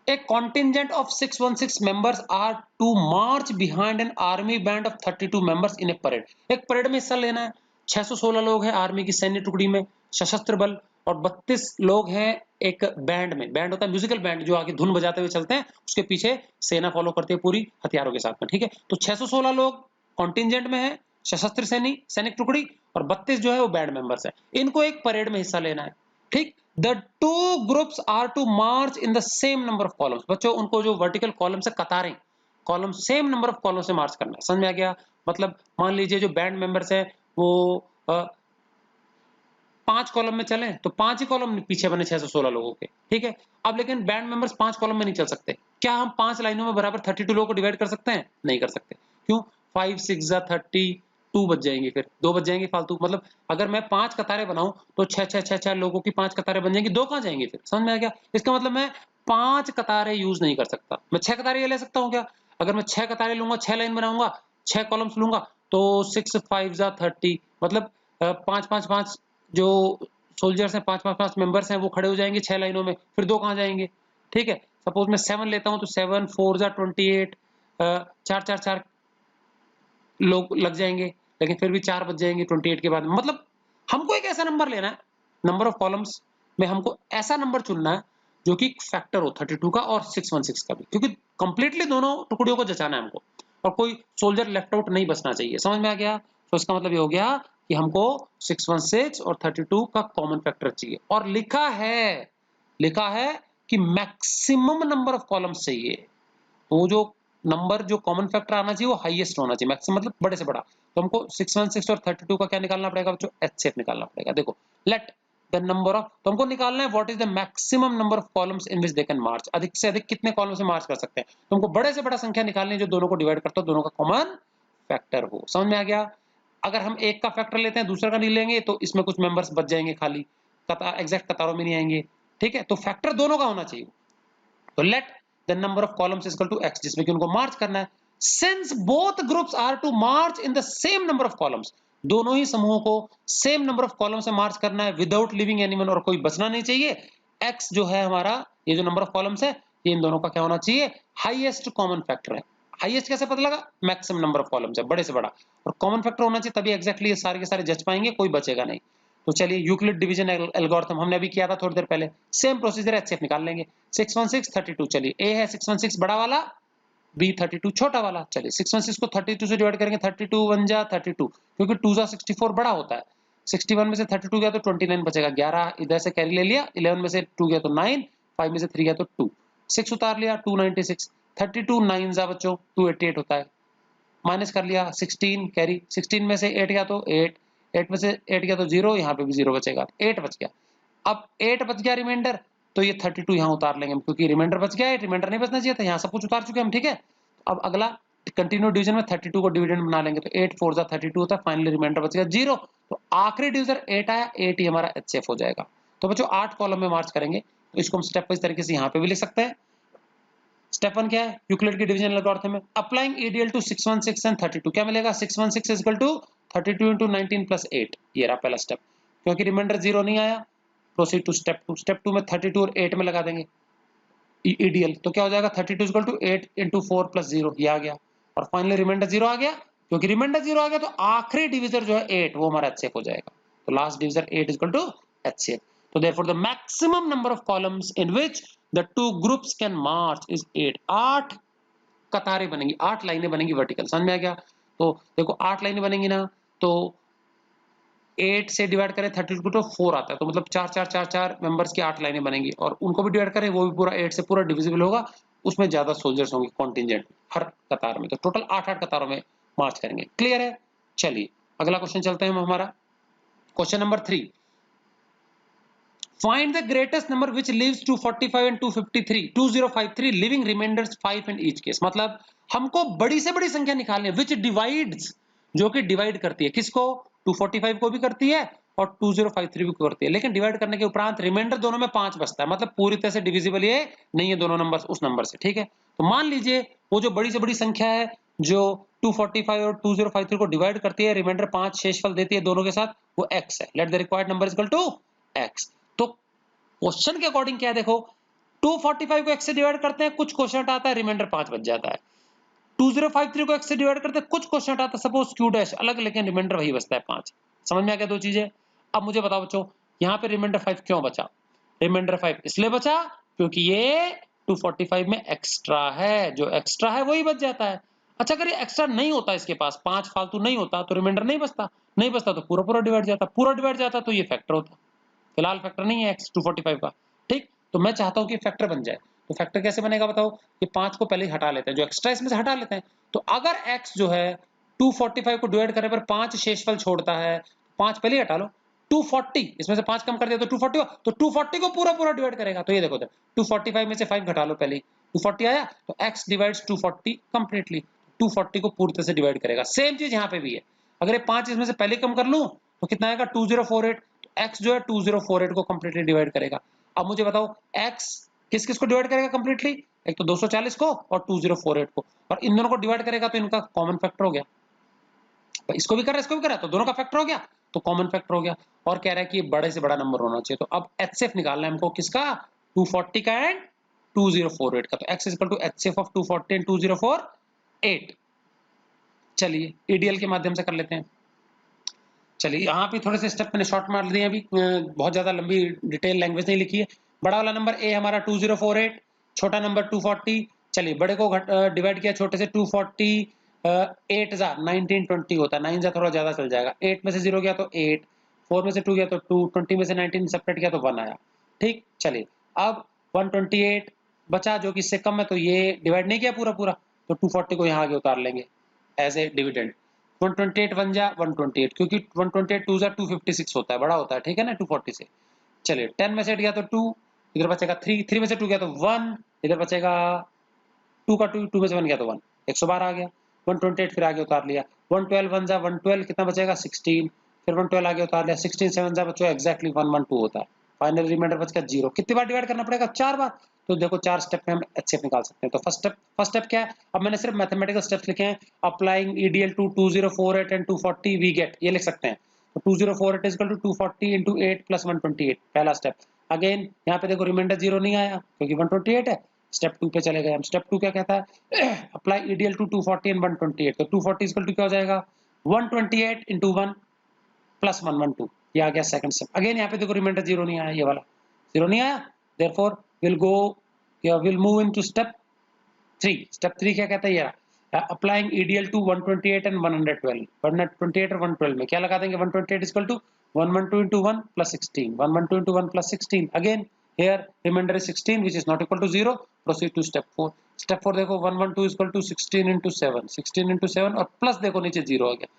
A contingent of 616 members are to march behind an army band of 32 members in a parade। एक परेड में हिस्सा लेना है, 616 लोग हैं आर्मी की सैन्य टुकड़ी में, सशस्त्र बल, और 32 लोग हैं एक बैंड में। बैंड होता है म्यूजिकल बैंड जो आगे धुन बजाते हुए चलते हैं, उसके पीछे सेना फॉलो करती है पूरी हथियारों के साथ में। ठीक है, तो 616 लोग कॉन्टिंजेंट में है, सशस्त्र सैनिक टुकड़ी, और 32 जो है वो बैंड मेंबर्स है। इनको एक परेड में हिस्सा लेना है। ठीक, the two groups are to march in the same number of columns। बच्चों उनको जो वर्टिकल कॉलम से कतारें, column same number of column से मार्च करना है। समझ में आ गया? मतलब मान लीजिए जो बैंड मेंबर्स हैं वो 5 कॉलम में चलें तो 5 ही कॉलम पीछे बने 616 लोगों के। ठीक है, अब लेकिन बैंड मेंबर्स 5 कॉलम में नहीं चल सकते। क्या हम 5 लाइनों में बराबर 32 लोगों को डिवाइड कर सकते हैं? नहीं कर सकते। क्यों? 5 6 जा 32 बच जाएंगे, फिर 2 बच जाएंगे फालतू। मतलब अगर मैं 5 कतारें बनाऊं तो 6 लोगों की 5 कतारें बन जाएंगी, 2 कहां जाएंगे फिर? समझ में आ गया? इसका मतलब मैं 5 कतारें यूज नहीं कर सकता। मैं 6 कतारें ले सकता हूं क्या? अगर मैं 6 कतारें लूंगा, 6 लाइन बनाऊंगा, 6 कॉलम्स लूंगा, तो 6 5 जा 30, मतलब 5 5 5 जो सोल्जर्स हैं, 5 मेंबर्स हैं, वो खड़े हो जाएंगे 6 लाइनों में, फिर 2 कहां जाएंगे? ठीक है, सपोज मैं 7 लेता हूं तो 7 4 जा 28, 4 लोग लग जाएंगे, लेकिन फिर भी 4 बच जाएंगे 28 के बाद। मतलब हमको एक ऐसा नंबर लेना है, नंबर ऑफ कॉलम्स में हमको ऐसा नंबर चुनना है जो कि फैक्टर हो 32 का और 616 का भी, क्योंकि कंप्लीटली दोनों टुकड़ियों को जचाना है हमको, और कोई सोल्जर लेफ्ट आउट नहीं बचना चाहिए। समझ में आ गया? तो इसका मतलब ये हो गया कि हमको 616 और 32 का कॉमन फैक्टर चाहिए, और लिखा है कि मैक्सिमम नंबर ऑफ कॉलम्स चाहिए। तो जो नंबर जो कॉमन फैक्टर आना चाहिए वो हाईएस्ट होना चाहिए, मैक्सिमम मतलब बड़े से बड़ा। तो हमको 616 और 32 का क्या निकालना पड़ेगा बच्चों? एचसीएफ निकालना पड़ेगा। देखो, लेट द नंबर ऑफ, तो हमको निकालना है what is the maximum number of columns in which they can march. अधिक से अधिक कितने कॉलम से मार्च कर सकते हैं? तो हमको बड़े से बड़ा संख्या निकालनी है जो दोनों को डिवाइड करता हो, दोनों का कॉमन फैक्टर हो। समझ में आ गया? अगर हम एक का फैक्टर लेते हैं दूसरा का नहीं लेंगे तो इसमें कुछ मेंबर्स बच जाएंगे, खाली कतार एग्जैक्ट कतारों में नहीं आएंगे। ठीक है, तो फैक्टर दोनों का होना चाहिए। तो let the number of columns is equal to x, जिसमें कि उनको मार्च करना है। Since both groups are to march in the same number of columns, दोनों ही समूहों को सेम नंबर ऑफ कॉलम से मार्च करना है विदाउट लिविंग एनीवन, और कोई बचना नहीं चाहिए। x जो है हमारा, ये जो नंबर ऑफ कॉलम्स है, ये इन दोनों का क्या होना चाहिए? हाईएस्ट कॉमन फैक्टर है। हाईएस्ट कैसे पता लगा? मैक्सिमम नंबर ऑफ कॉलम्स है, बड़े से बड़ा, और कॉमन फैक्टर होना चाहिए, तभी एग्जैक्टली ये सारे के सारे जज पाएंगे, कोई बचेगा नहीं। तो चलिए यूक्लिड डिवीजन एल्गोरिथम हमने अभी किया था थोड़ी देर पहले, सेम प्रोसीजर एचसीएफ निकाल लेंगे। 616 32, चलिए ए है 616 बड़ा वाला, बी 32 छोटा वाला। चलिए 616 को 32 से डिवाइड करेंगे, 32 1 जा 32, क्योंकि 2 जा 64 बड़ा होता है। 61 में से 32 गया तो 29 बचेगा, 11 इधर से कैरी ले लिया, 11 में से 2 गया तो 9, 5 में से 3 गया तो 2, 6 उतार लिया 296, 32 9 जा बच्चों 288 होता है, माइनस कर लिया 16 कैरी, 16 में से 8 गया तो 8, 8 में से 8 गया तो 0, यहाँ पे भी 0 बचेगा, 8 बच गया। अब 8 बच गया रिमाइंडर, तो ये 32 यहाँ उतार लेंगे, क्योंकि रिमाइंडर बच गया है, रिमाइंडर नहीं बचना चाहिए था, यहाँ सब कुछ उतार चुके हम। ठीक है, अब अगला कंटिन्यू डिवीजन में 32 को डिविडेंड बना लेंगे तो 8 4 जा 32 होता है, फाइनली रिमाइंडर बचेगा 0। तो आखिरी डिवीजर 8 आया, 8 ही हमारा एचसीएफ हो जाएगा। तो बच्चों 8 कॉलम में मार्च करेंगे, तो इसको हम स्टेप वाइज तरीके से यहाँ पे भी लिख सकते हैं। स्टेप 1 क्या है, यूक्लिड की डिवीजन एल्गोरिथम में अप्लाइंग ईडीएल टू 616 एंड 32, क्या मिलेगा 616 is equal to 32 into 19 plus 8, ये रहा पहला स्टेप। क्योंकि रिमाइंडर 0 नहीं आया, प्रोसीड टू स्टेप 2। स्टेप 2 में 32 और 8 में लगा देंगे ईडीएल, तो क्या हो जाएगा 32 is equal to 8 into 4 plus 0, ये आ गया। और फाइनली रिमाइंडर 0 आ गया, क्योंकि रिमाइंडर 0 आ गया तो आखिरी डिवीजर जो है 8 वो हमारा एचसीएफ हो जाएगा। तो last divisor 8 is equal to HCF. तो therefore the maximum number of columns in which the two groups can march is 8। 8 कतारें बनेंगी, 8 लाइनें बनेंगी वर्टिकल, समझ में आ गया। तो देखो 8 लाइनें बनेंगी ना, तो 8 से डिवाइड करें 32 को तो 4 आता है, तो मतलब 4 4 4 4 मेंबर्स की 8 लाइनें बनेंगी, और उनको भी डिवाइड करें वो भी पूरा 8 से पूरा डिविजिबल होगा, उसमें ज्यादा सोल्जर्स होंगे कॉन्टिंजेंट हर कतार में। तो टोटल 8 कतारों में मार्च करेंगे। क्लियर है? चलिए अगला क्वेश्चन चलते हैं हम हमारा question number 3। Find the greatest number which leaves 245 and 2053 living remainders 5 in each case। मतलब हमको बड़ी से बड़ी संख्या निकालनी है which divides, जो कि डिवाइड करती है किसको, 245 को भी करती है और 2053 भी करती है, लेकिन डिवाइड करने के उपरांत रिमाइंडर दोनों में 5 बचता है, मतलब पूरी तरह से डिविजिबल ये नहीं है दोनों नंबर उस नंबर से। ठीक है, तो मान लीजिए वो जो बड़ी से बड़ी संख्या है जो 245 और 2053 को डिवाइड करती है, रिमाइंडर 5 शेषफल देती है दोनों के साथ, वो x है। Let the required number is equal to x। तो क्वेश्चन के अकॉर्डिंग क्या है, देखो 245 को x से डिवाइड करते हैं, कुछ क्वेश्चन आता है रिमाइंडर 5 बच जाता है। 2053 को x से डिवाइड करते हैं, कुछ क्वेश्चन आता है सपोज q डैश अलग, लेकिन रिमाइंडर वही बचता है 5। समझ में आ गया दो चीजें। अब मुझे बताओ बच्चों यहाँ पे रिमाइंडर 5 क्यों बचा। रिमाइंडर 5 इसलिए बचा क्योंकि ये 245 में एक्स्ट्रा है, जो एक्स्ट्रा है वही बच जाता है। अच्छा अगर ये एक्स्ट्रा नहीं होता, इसके पास 5 फालतू नहीं होता, तो रिमाइंडर नहीं बचता, नहीं बचता तो पूरा पूरा डिवाइड जाता, पूरा डिवाइड जाता तो ये फैक्टर होता। फिलहाल फैक्टर नहीं है x 245 का। ठीक, तो मैं चाहता हूं कि फैक्टर बन जाए, तो फैक्टर कैसे बनेगा बताओ, कि 5 को पहले ही हटा लेते हैं, जो एक्स्ट्रा इसमें से हटा लेते हैं। तो अगर x जो है 245 को डिवाइड करने पर 5 शेषफल छोड़ता है, 5 पहले ही हटा लो, 240 इसमें से 5 कम कर दिया तो 240 हो, तो 240 को पूरा पूरा डिवाइड करेगा। तो ये देखो 245 में से 5 घटा लो, पहले 240 आया, तो x डिवाइड्स 240 कंप्लीटली, 240 को पूरी तरह से डिवाइड करेगा। सेम चीज यहाँ पे भी है, अगर ये 5 इसमें से पहले कम कर लूं तो कितना आएगा 2048, x जो है 2048 को कंप्लीटली डिवाइड करेगा। अब मुझे बताओ x किस किस को डिवाइड करेगा कंप्लीटली, एक तो 240 को और 2048 को, और इन दोनों को डिवाइड करेगा तो इनका कॉमन फैक्टर हो गया। इसको भी कर रहा है इसको भी कर रहा है, तो दोनों का फैक्टर हो गया, तो कॉमन फैक्टर हो गया। और कह रहा है कि बड़े से बड़ा नंबर होना चाहिए, तो अब एचसीएफ निकालना है हमको किसका, 240 का एंड 2048 का। तो x equal to HCF of 240 and 2048। चलिए ईडीएल के माध्यम से कर लेते हैं। चलिए यहाँ पे थोड़े से स्टेप मैंने शॉर्ट मार दिए, अभी बहुत ज्यादा लंबी डिटेल लैंग्वेज नहीं लिखी है। बड़ा वाला नंबर ए हमारा 2048, छोटा नंबर 240। चलिए बड़े को डिवाइड किया छोटे से, 240 8 जा 1920 होता है, 9 जा थोड़ा ज्यादा चल जाएगा, 8 में से 0 गया तो 8, 4 में से 2 गया तो 2, 20 में से 19 सेपरेट किया तो 1 आया। ठीक, चलिए अब 128 बचा जो कि इससे कम है, तो ये डिवाइड नहीं किया पूरा पूरा, तो 240 को यहाँ आगे उतार लेंगे एज ए डिविडेंड। 128 बन जा 128, क्योंकि 128 2 जा 256 होता है, बड़ा होता है, ठीक है ना 240 से। चलिए 10 में से 8 गया तो 2, इधर बचेगा 3, 3 में से 2 गया तो 1, इधर बचेगा 2 का 2, 2 में से 1 गया तो 1, 112 आ गया। 128 फिर आगे उतार लिया, 112 1 जा 112, कितना बचेगा 16, फिर 112 आगे उतार लिया, 16 7 जा बच्चों एक्जैक्टली 112 होता है। फाइनल रिमाइंडर बच गया 0। कितनी बार डिवाइड करना पड़ेगा, 4 बार। तो देखो 4 स्टेप में हम एचसीएफ निकाल सकते हैं। तो फर्स्ट स्टेप क्या है, अब मैंने सिर्फ मैथमेटिकल स्टेप्स लिखे हैं। Applying EDL to 2048 and 240 we get, ये लिख सकते हैं। तो 2048 is equal to 240 into 8 plus 128, पहला स्टेप। अगेन यहाँ पे देखो रिमाइंडर 0 नहीं आया क्योंकि 128 है। स्टेप 2 पे चले गए हम। स्टेप 2 क्या कहता है, अप्लाई ईडीएल टू 240 एंड 128। तो 240 इक्वल टू क्या हो जाएगा, 128 into 1 plus 112, ये आ गया सेकंड स्टेप। अगेन यहाँ पे देखो रिमाइंडर 0 नहीं आया, ये वाला 0 नहीं आया, therefore will move into step 3। Step 3 क्या कहता है, ये अप्लाइंग ईडीएल टू 128 एंड 112, 128 और 112 में क्या लगा देंगे, 128 equal to 112 into 1 plus 16, 112 into 1 plus 16। Again here remainder is 16 which is not equal to 0, proceed to step 4। step 4 देखो 112 is equal to 16 into 7, 16 into 7 और प्लस देखो नीचे 0 आ गया।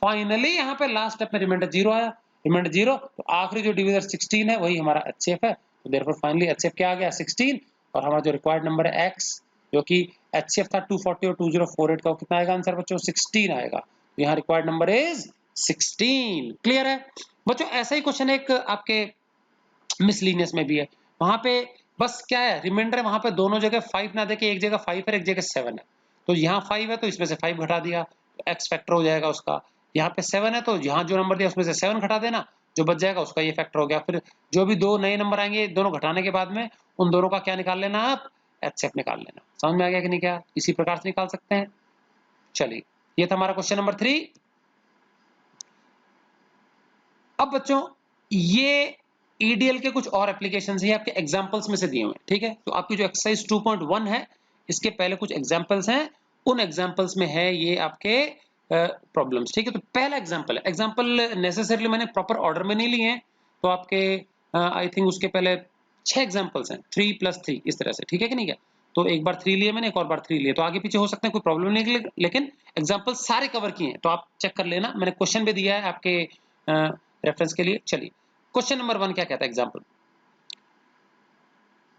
फाइनली यहाँ पे लास्ट स्टेप में रिमाइंडर 0 आया, रिमाइंडर 0, तो आखिरी जो डिवीजर 16 है वही हमारा एचसीएफ है। तो देयरफॉर फाइनली एचसीएफ क्या आ गया 16, और हमारा जो रिक्वायर्ड नंबर है x जो कि HCF था 240 और 2048 का, कितना आएगा आंसर बच्चों? 16 आएगा। यहाँ रिक्वायर्ड नंबर इज 16। क्लियर है बच्चों? ऐसा ही क्वेश्चन एक आपके मिसलिनियस में भी है, वहां पे बस क्या है, रिमाइंडर है, वहां पे दोनों जगह 5 ना देके एक जगह 5 है, एक जगह 7 है, तो यहाँ 5 है तो इसमें से 5 घटा दिया, तो x फैक्टर हो जाएगा उसका। यहाँ पे 7 है तो यहाँ जो नंबर दिया उसमें से 7 घटा देना, जो बच जाएगा उसका ये फैक्टर हो गया। फिर जो भी दो नए नंबर आएंगे दोनों घटाने के बाद में, उन दोनों का क्या निकाल लेना, आप HCF निकाल लेना। समझ में आ गया कि नहीं? क्या इसी प्रकार से निकाल सकते हैं। चलिए, ये था हमारा क्वेश्चन नंबर 3। अब बच्चों ये ईडीएल के कुछ और एप्लीकेशंस हैं, आपके एग्जांपल्स में से दिए हुए हैं, ठीक है? तो आपकी जो एक्सरसाइज 2.1 है, इसके पहले कुछ एग्जांपल्स हैं, उन एग्जांपल्स में है ये आपके प्रॉब्लम्स, ठीक है? तो पहला एग्जांपल है, एग्जांपल नेसेसरीली मैंने प्रॉपर ऑर्डर में नहीं लिए हैं, तो आपके आई थिंक उसके पहले 6 एग्जांपल्स हैं, 3 + 3 इस तरह से, ठीक है कि नहीं? क्या तो एक बार 3 लिए मैंने, एक और बार 3 लिए, तो आगे पीछे हो सकते हैं, कोई प्रॉब्लम नहीं, लेकिन एग्जांपल सारे कवर किए हैं, तो आप चेक कर लेना। मैंने क्वेश्चन भी दिया है आपके रेफरेंस के लिए। चलिए, क्वेश्चन नंबर 1 क्या कहता है एग्जांपल।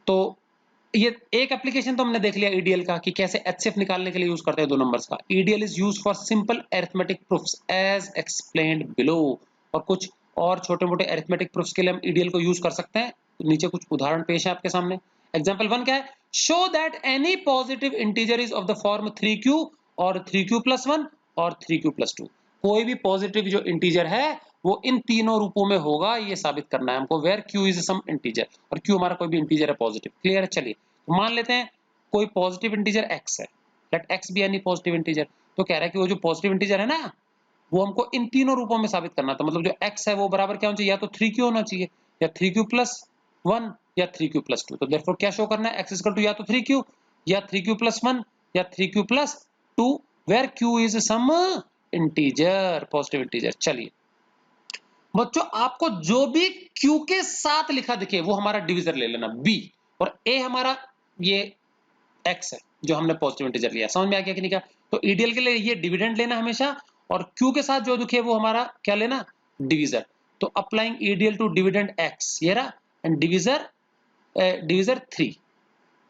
तो ये एक एप्लीकेशन तो हमने देख लिया ईडीएल का, कि कैसे एचसीएफ निकालने के लिए यूज करते हैं दो नंबर्स का। EDL is used for simple arithmetic proofs as explained below. और कुछ और छोटे-मोटे अरिथमेटिक प्रूफ्स के लिए हम ईडीएल को यूज कर सकते हैं। तो नीचे कुछ उदाहरण पेश है आपके सामने। एग्जांपल 1 क्या है? Show that any positive integer is of the form 3q और 3q+1 और 3q+2। कोई भी पॉजिटिव जो इंटीजर है वो इन तीनों रूपों में होगा, ये साबित करना है हमको। Where q is some integer, और q हमारा कोई भी इंटीजर है पॉजिटिव। क्लियर है? चलिए, तो मान लेते हैं कोई पॉजिटिव इंटीजर x है, let x be any positive integer. तो कह रहा है कि वो जो पॉजिटिव इंटीजर है ना, वो हमको इन तीनों रूपों में साबित करना था। मतलब जो x है वो बराबर क्या होना चाहिए? या तो 3q होना चाहिए, या 3q+1, या 3q+2। तो देयरफॉर क्या शो करना है? x इक्वल टू या तो 3q, या 3q+1, या 3q+2, where q is some integer, positive integer. चलिए बच्चों, आपको जो भी q के साथ लिखा दिखे वो हमारा डिविजर ले लेना b, और a हमारा ये x है जो हमने पॉजिटिव इंटीजर लिया। समझ में आ गया कि नहीं? क्या तो ईडीएल के लिए ये डिविडेंड लेना हमेशा, और q के साथ जो दिखे वो हमारा क्या लेना? डिविजर। तो applying EDL to dividend x, ये रहा, एंड डिविजर 3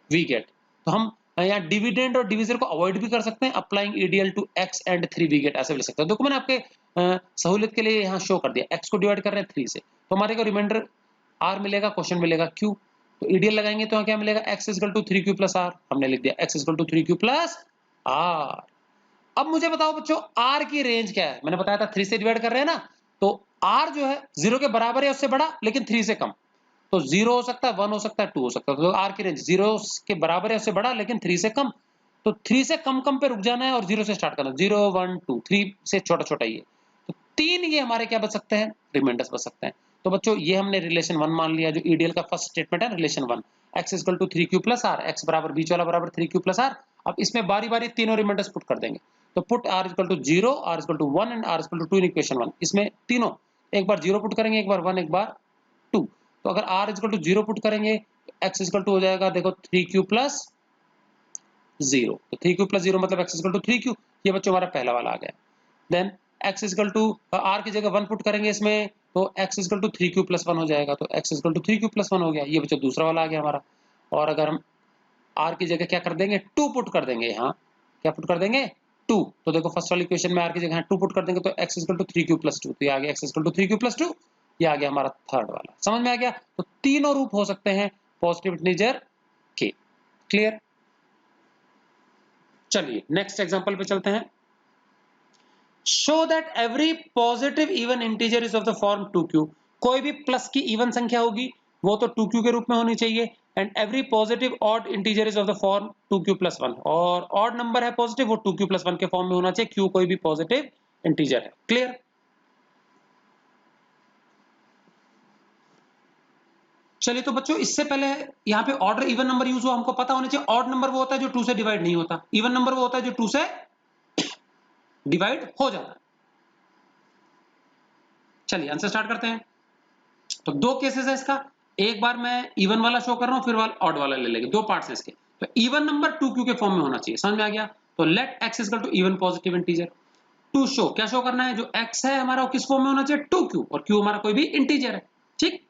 वी गेट। तो हम यहाँ डिविडेंड और डिविजर को अवॉइड भी कर सकते हैं, applying EDL to x and 3 we get, ऐसे भी लिख सकते हैं। देखो मैंने आपके सहूलियत के लिए यहाँ शो कर दिया, x को डिवाइड कर रहे हैं 3 से, तो हमारे को रिमाइंडर r मिलेगा, क्वेश्चन मिलेगा q। तो ईडीएल लगाएंगे तो यहाँ क्या मिलेगा? x इक्वल टू 3q+r, हमने लिख दिया x इक्वल टू 3q+r। अब मुझे बताओ बच्चों, r की रेंज क्या है? मैंने बताया था 3 से डिवाइड कर रहे हैं ना, तो r जो है 0 के बराबर है उससे बड़ा, लेकिन 3 से कम। तो 0 हो सकता है, 1 हो सकता है, 2 हो सकता है। तो r की रेंज 0 के बराबर है उससे बड़ा, लेकिन 3 से कम। तो 3 से कम कम पे रुक जाना है और 0 से स्टार्ट करना, 0 1 2 3 से छोटा छोटा ये। तो 3 ये हमारे क्या बच सकते हैं? रिमाइंडर्स बच सकते हैं। तो बच्चों ये हमने रिलेशन 1 मान लिया, जो ईडीएल का फर्स्ट स्टेटमेंट है, relation 1, x equal to 3q+r, x बराबर बीच वाला बराबर 3q+r। अब इसमें बारी बारी तीनों रिमाइंडर्स पुट कर देंगे। तो put r equal to 0, r equal to 1 and r equal to 2 in equation 1। इसमें तीनों एक बार 0 पुट करेंगे, एक बार 1, एक बार 2। तो अगर r इक्वल टू 0 पुट करेंगे, x इक्वल टू हो जाएगा, देखो 3q+0। तो 3q+0 मतलब x इक्वल टू 3q। ये बच्चों हमारा पहला वाला आ गया। Then x equal to r की जगह 1 पुट करेंगे इसमें, तो x इक्वल टू 3q+1 हो जाएगा। तो x इक्वल टू 3q+1 हो गया। ये बच्चों दूसरा वाला आ गया हमारा। और अगर हम r की जगह क्या कर देंगे? 2 पुट कर देंगे। यहाँ क्या पुट कर देंगे? 2। तो देखो फर्स्ट वाली इक्वेशन में r की जगह 2 पुट कर देंगे, तो x इक्वल टू 3q+2। तो ये आ गया x इक्वल टू 3q+2। ये आ गया हमारा थर्ड वाला। समझ में आ गया? तो तीनों रूप हो सकते हैं पॉजिटिव इंटीजर के। क्लियर? चलिए नेक्स्ट एग्जांपल पे चलते हैं। Show that every positive even integer is of the form 2q। कोई भी प्लस की इवन संख्या होगी वो तो 2q के रूप में होनी चाहिए, and every positive odd integer is of the form 2q+1। और ऑड नंबर है पॉजिटिव, वो 2q+1 के फॉर्म में होना चाहिए, q कोई भी पॉजिटिव इंटीजर है। क्लियर? चलिए तो बच्चों, इससे पहले यहाँ पे ऑर्डर इवन नंबर यूज हुआ, हमको पता होना चाहिए ऑड नंबर वो होता है जो 2 से डिवाइड नहीं होता, इवन नंबर वो होता है जो 2 से डिवाइड हो जाता है। चलिए आंसर स्टार्ट करते हैं। तो दो केसेस है इसका, एक बार मैं इवन वाला शो कर रहा हूं, फिर ऑड वाला ले लेंगे, दो पार्ट्स हैं इसके। तो इवन नंबर 2q के फॉर्म में होना चाहिए। समझ में आ गया? तो let x equal to even positive integer. To show, क्या शो करना है? जो x है हमारा वो किस फॉर्म में होना चाहिए? 2q, और q हमारा कोई भी इंटीजर है। ठीक,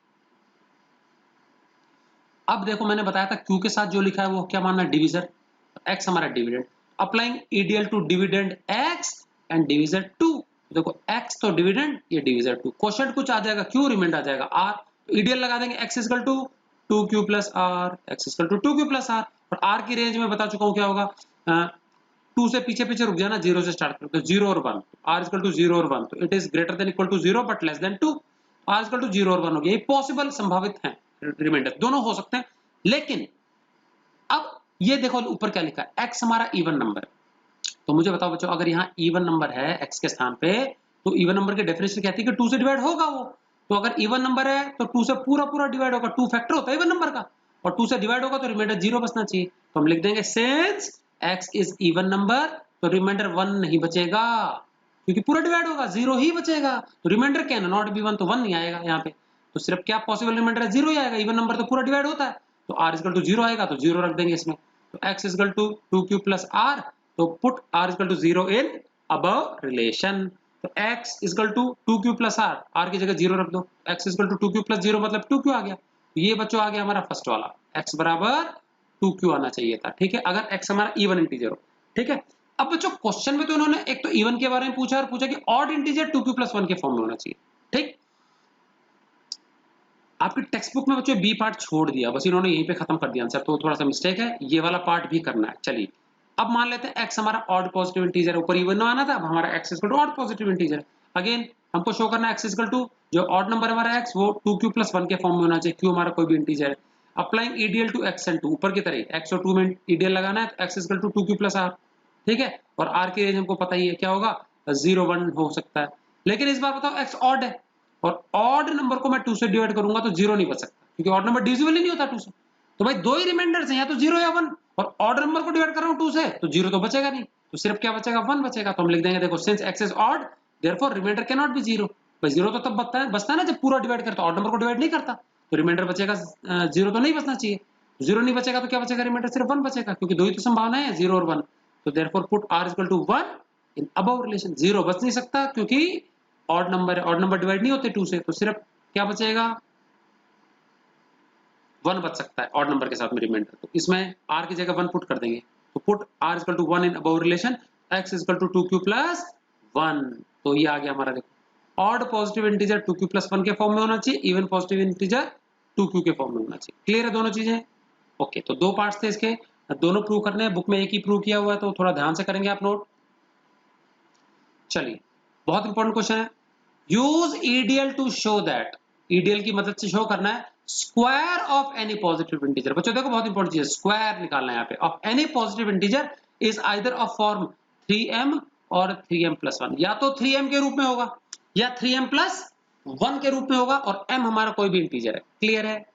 अब देखो मैंने बताया था q के साथ जो लिखा है वो क्या मानना है? डिविजर। तो x हमारा dividend, applying EDL to dividend x and division 2, देखो x तो डिविडेंड, ये डिविजन 2, क्वोशिएंट कुछ आ जाएगा, q रिमाइंडर आ जाएगा r, तो ईडीएल लगा देंगे x equal to 2q plus r, x equal to 2q plus r, और r की रेंज में बता चुका हूं क्या होगा, 2 से पीछे पीछे रुक जाना, 0 से स्टार्ट करते, 0 और 1, r इक्वल टू 0 और 1, तो it is greater than equal to 0 but less than 2, r equal to 0 और 1 हो गया, ये पॉसिबल संभावित है, रिमाइंडर दोनों हो सकते हैं। लेकिन अब ये देखो ऊपर क्या लिखा है, x हमारा इवन नंबर, तो मुझे बताओ बच्चों, अगर यहाँ इवन नंबर है x के स्थान पे, तो इवन नंबर की डेफिनेशन कहती है कि 2 से डिवाइड होगा वो, तो अगर इवन नंबर है तो 2 से पूरा पूरा डिवाइड होगा, 2 फैक्टर होता है इवन नंबर का, और 2 से डिवाइड होगा तो रिमाइंडर 0 बचना चाहिए, तो हम लिख देंगे since x is even number, तो रिमाइंडर 1 नहीं बचेगा, क्योंकि पूरा डिवाइड होगा 0 ही बचेगा, तो रिमाइंडर कैन नॉट बी 1, तो 1 नहीं आएगा यहाँ पे, तो सिर्फ क्या पॉसिबल रिमाइंडर है, 0 ही आएगा, इवन नंबर तो पूरा डिवाइड होता है, तो r इक्वल टू 0 आएगा, तो 0 रख देंगे इसमें, तो x equal to 2q plus r, तो put r equal to 0 in above relation, तो x equal to 2q plus r की जगह 0 रख दो, x equal to 2q plus 0 मतलब 2q आ गया, तो ये बच्चों आ गया हमारा फर्स्ट वाला, x बराबर 2q आना चाहिए था, ठीक है, अगर x हमारा इवन इंटीजर हो, ठीक है। अब बच्चों क्वेश्चन में तो इन्होंने एक तो इवन के बारे में पूछा और पूछा कि ऑड इंटीजर 2q प्लस 1 के फॉर्म में होना चाहिए, ठीक। आपकी टेक्स्ट बुक में बच्चों बी पार्ट छोड़ दिया, बस इन्होंने यहीं पे खत्म कर दिया आंसर, तो थोड़ा सा मिस्टेक है, ये वाला पार्ट भी करना है। चलिए अब मान लेते हैं x हमारा ऑड पॉजिटिव इंटीजर है, ऊपर इवन आना था, अब हमारा x equal to odd positive integer, again हमको शो करना है x इक्वल टू जो ऑड नंबर हमारा x वो 2q प्लस 1 के फॉर्म में होना चाहिए, q हमारा कोई भी इंटीजर है, applying EDL to x and 2, ऊपर की तरह x और 2 में ईडीएल लगाना है, तो x equal to 2q plus r, ठीक है, और r की रेंज हमको पता ही है क्या होगा, 0 1 हो सकता है, लेकिन इस बार बताओ x ऑड है, और ऑड नंबर को मैं 2 से डिवाइड करूंगा तो 0 नहीं बच सकता, क्योंकि ऑड नंबर डिविजिबल ही नहीं होता 2 से, तो भाई दो ही रिमाइंडर्स हैं, या तो 0 या 1, और ऑड नंबर को डिवाइड कर रहा हूं 2 से, तो 0 तो बचेगा नहीं, तो सिर्फ क्या बचेगा, 1 बचेगा, तो हम लिख देंगे देखो since x is odd therefore remainder can not be 0, भाई 0 तो तब बचता है ना जब पूरा डिवाइड करता, ऑड नंबर को डिवाइड नहीं करता, तो रिमाइंडर बचेगा 0 तो नहीं बचना चाहिए, 0 नहीं बचेगा तो क्या बचेगा, रिमाइंडर सिर्फ 1 बचेगा, क्योंकि दो ही तो संभावनाएं हैं 0 और 1, तो therefore put r equal to 1 in above relation, 0 बच नहीं सकता क्योंकि ऑड नंबर है, ऑड नंबर डिवाइड नहीं होते 2 से, तो सिर्फ क्या बचेगा, 1 बच सकता है ऑड नंबर के साथ में रिमाइंडर, तो इसमें r की जगह 1 पुट कर देंगे, तो put r equal to 1 in above relation x equal to 2q plus 1, तो ये आ गया हमारा, देखो odd positive integer 2q plus 1 के फॉर्म में होना चाहिए, इवन पॉजिटिव इंटीजर 2q के फॉर्म में होना चाहिए, क्लियर है दोनों चीजें, ओके। तो दो पार्ट्स थे इसके, दोनों प्रूव करने हैं, बुक में एक ही प्रूव किया हुआ है, तो थोड़ा ध्यान से करेंगे आप नोट। चलिए बहुत इंपॉर्टेंट क्वेश्चन है, use EDL to show that, EDL की मदद से शो करना है square of any positive integer, बच्चों देखो बहुत इंपॉर्टेंट चीज है, स्क्वायर निकालना है यहाँ पे, of any positive integer is either of form 3m और 3m प्लस 1, या तो 3m के रूप में होगा या 3m प्लस 1 के रूप में होगा, और m हमारा कोई भी इंटीजर है, क्लियर है,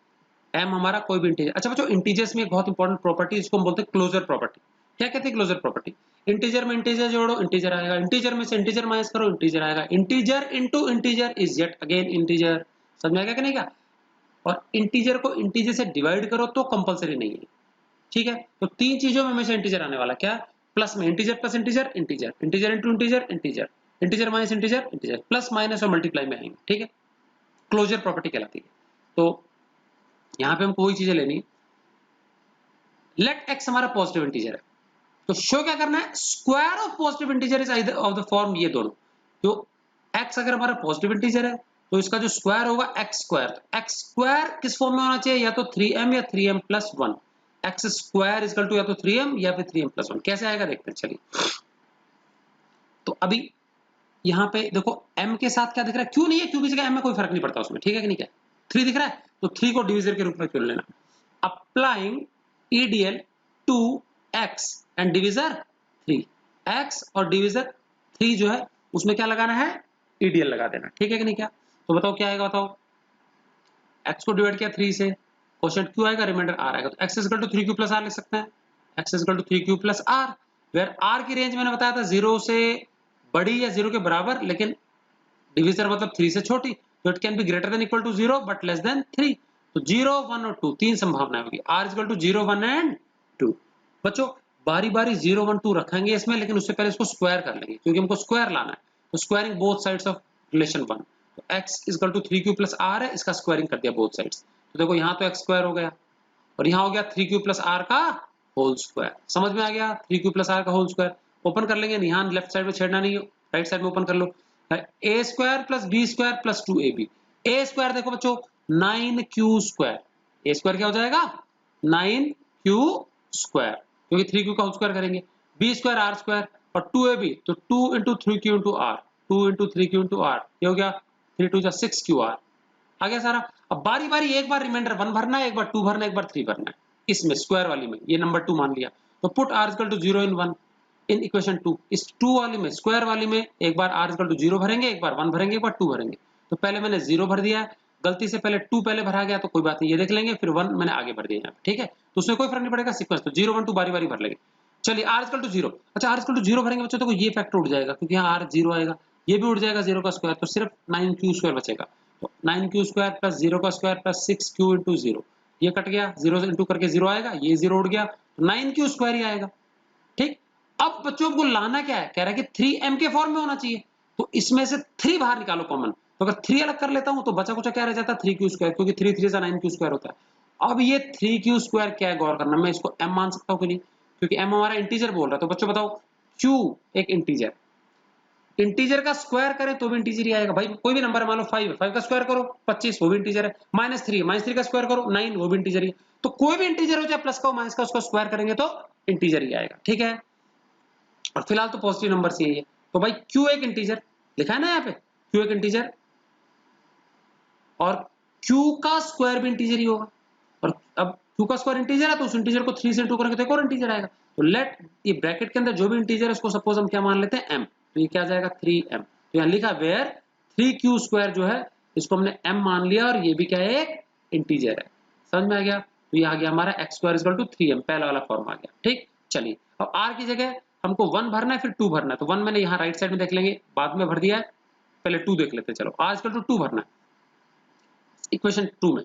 m हमारा कोई भी इंटीजर। अच्छा बच्चों इंटीजर्स में एक बहुत इंपॉर्टेंट प्रॉपर्टी, इसको हम बोलते हैं क्लोजर प्रॉपर्टी, क्या कहते हैं क्लोजर प्रॉपर्टी, इंटीजर में इंटीजर जोड़ो इंटीजर आएगा, इंटीजर में से इंटीजर माइनस करो इंटीजर आएगा, integer into integer is yet again integer, समझ में आएगा कि नहीं क्या, और इंटीजर को इंटीजर से डिवाइड करो तो कंपलसरी नहीं है, ठीक है, तो तीन चीजों में हमेशा इंटीजर आने वाला, क्या, प्लस में integer plus integer, integer integer into integer, integer integer minus integer, integer plus minus और मल्टीप्लाई में आएंगे, ठीक है, क्लोजर प्रॉपर्टी कहलाती है। तो यहाँ पे हमको वही चीजें लेनी, लेट x हमारा पॉजिटिव इंटीजर है, तो शो क्या करना है, square of positive integer is either of the form, ये दोनों, तो x अगर हमारा पॉजिटिव इंटीजर है तो इसका जो स्क्वायर होगा x स्क्वायर, तो x स्क्वायर किस फॉर्म में होना चाहिए, या तो 3m या 3m plus 1, x square equal to या तो 3m या फिर 3m प्लस 1, कैसे आएगा देखते हैं, चलिए। तो अभी यहाँ पे देखो m के साथ क्या दिख रहा है, क्यों नहीं है, क्यों की जगह m में कोई फर्क नहीं पड़ता उसमें, ठीक है कि नहीं, क्या 3 दिख रहा है, तो 3 को डिविजर के रूप में क्यों लेना, applying EDL to x and divisor 3, x और डिविजर 3 जो है उसमें क्या लगाना है, ईडीएल लगा देना, ठीक है कि नहीं क्या, तो बताओ क्या आएगा, बताओ x को डिवाइड किया 3 से, क्वोशिएंट q आएगा, रिमाइंडर r आएगा, तो x equal to 3q plus r लिख सकते हैं, x equal to 3q plus r, where r की रेंज मैंने बताया था 0 से बड़ी या 0 के बराबर, लेकिन डिविजर मतलब 3 से छोटी, तो it can be greater than equal to 0 but less than 3, तो 0 1 और 2 तीन संभावनाएं होगी, r इक्वल टू 0 1 एंड 2। बच्चों बारी बारी 0 1 2 रखेंगे इसमें, लेकिन उससे पहले इसको स्क्वायर कर लेंगे, क्योंकि हमको स्क्वायर लाना है, तो squaring both sides of relation 1, तो x equal to 3q plus r है, इसका स्क्वायरिंग कर दिया बोथ साइड्स, तो देखो यहाँ तो x स्क्वायर हो गया और यहाँ हो गया 3q प्लस r का होल स्क्वायर। समझ में आ गया? 3q प्लस आर का होल स्क्वायर। ओपन कर लेंगे, यहाँ लेफ्ट साइड में छेड़ना नहीं हो, राइट साइड में ओपन कर लो। A square plus B square plus 2ab। A square देखो बच्चों 9q स्क्वायर, ए स्क्वायर क्या हो जाएगा 9q स्क्वायर, क्योंकि 3q का होल स्क्वायर करेंगे। बी स्क्वायर आर स्क्वायर और 2ab, तो 2 into 3q into r, 2 into 3q into r, ये हो गया 3 2 6q आर। आ गया सारा। अब बारी बारी एक बार रिमाइंडर 1 भरना है, एक बार 2 भरना है, एक बार 3 भरना है। इसमें स्क्वायर वाली में ये नंबर 2 मान लिया, तो put r equal to 0 in 1 in equation 2। इस 2 वाली में, स्क्वायर वाली में एक बार r इक्वल टू 0 भरेंगे, एक बार 1 भरेंगे, एक बार 2 भरेंगे। तो पहले मैंने 0 भर दिया है, गलती से पहले 2 पहले भरा गया तो कोई बात नहीं, ये देख लेंगे। फिर 1 मैंने आगे भर दिया, ठीक है, तो उसमें कोई फर्क नहीं पड़ेगा, सीक्वेंस तो 0 1 2 बारी बारी भर लेंगे। चलिए r इक्वल टू 0, अच्छा r इक्वल टू 0 भरेंगे बच्चों तो ये फैक्टर उठ जाएगा, क्योंकि यहाँ r 0 आएगा, ये भी उठ जाएगा 0 का स्क्वायर, तो सिर्फ 9q स्क्वायर बचेगा। तो 9q स्क्वायर प्लस 0 का स्क्वायर प्लस 6q इंटू 0, ये कट गया, 0 से इंटू करके 0 आएगा, ये 0 उठ गया, तो 9q स्क्वायर ही आएगा। ठीक, अब बच्चों को लाना क्या है, कह रहा है कि 3m के फॉर्म में होना चाहिए, तो इसमें से 3 बाहर निकालो कॉमन। तो अगर 3 अलग कर लेता हूं तो बचा कुछ क्या रह जाता है 3q स्क्वायर, क्योंकि 3 3 से 9q स्क्वायर होता है। अब ये 3q स्क्वायर क्या है, गौर करना, मैं इसको m मान सकता हूं कि नहीं, क्योंकि m हमारा इंटीजर बोल रहा है। तो बच्चों बताओ, q एक इंटीजर, इंटीजर का स्क्वायर करें तो भी इंटीजर ही आएगा भाई। कोई भी नंबर है, मान लो 5 है, 5 का स्क्वायर करो 25, वो भी इंटीजर है। -3 है, -3 का स्क्वायर करो 9, वो भी इंटीजर ही है। तो कोई भी इंटीजर हो, चाहे प्लस का हो माइनस का, उसका स्क्वायर करेंगे तो इंटीजर ही आएगा, ठीक है। और फिलहाल तो पॉजिटिव नंबर से ही है, तो भाई q एक इंटीजर लिखा है ना यहाँ पे, q एक इंटीजर, और q का स्क्वायर भी इंटीजर ही होगा। और अब q का स्क्वायर इंटीजर है, तो उस इंटीजर को 3 से इंटू करेंगे तो एक और इंटीजर आएगा। तो लेट, ये ब्रैकेट के अंदर जो भी इंटीजर है उसको सपोज हम क्या मान लेते हैं m, तो ये क्या आ जाएगा 3m। तो यहाँ लिखा वेयर 3q स्क्वायर जो है इसको हमने m मान लिया, और ये भी क्या है एक इंटीजर है। समझ में आ गया? तो ये आ गया हमारा x square equal to 3m, पहला वाला फॉर्म आ गया। ठीक, चलिए अब r की जगह हमको 1 भरना है, फिर 2 भरना है, तो 1 मैंने यहाँ राइट साइड में देख लेंगे, बाद में भर दिया है, पहले 2 देख लेते हैं। चलो r इक्वल टू 2 भरना है इक्वेशन 2 में,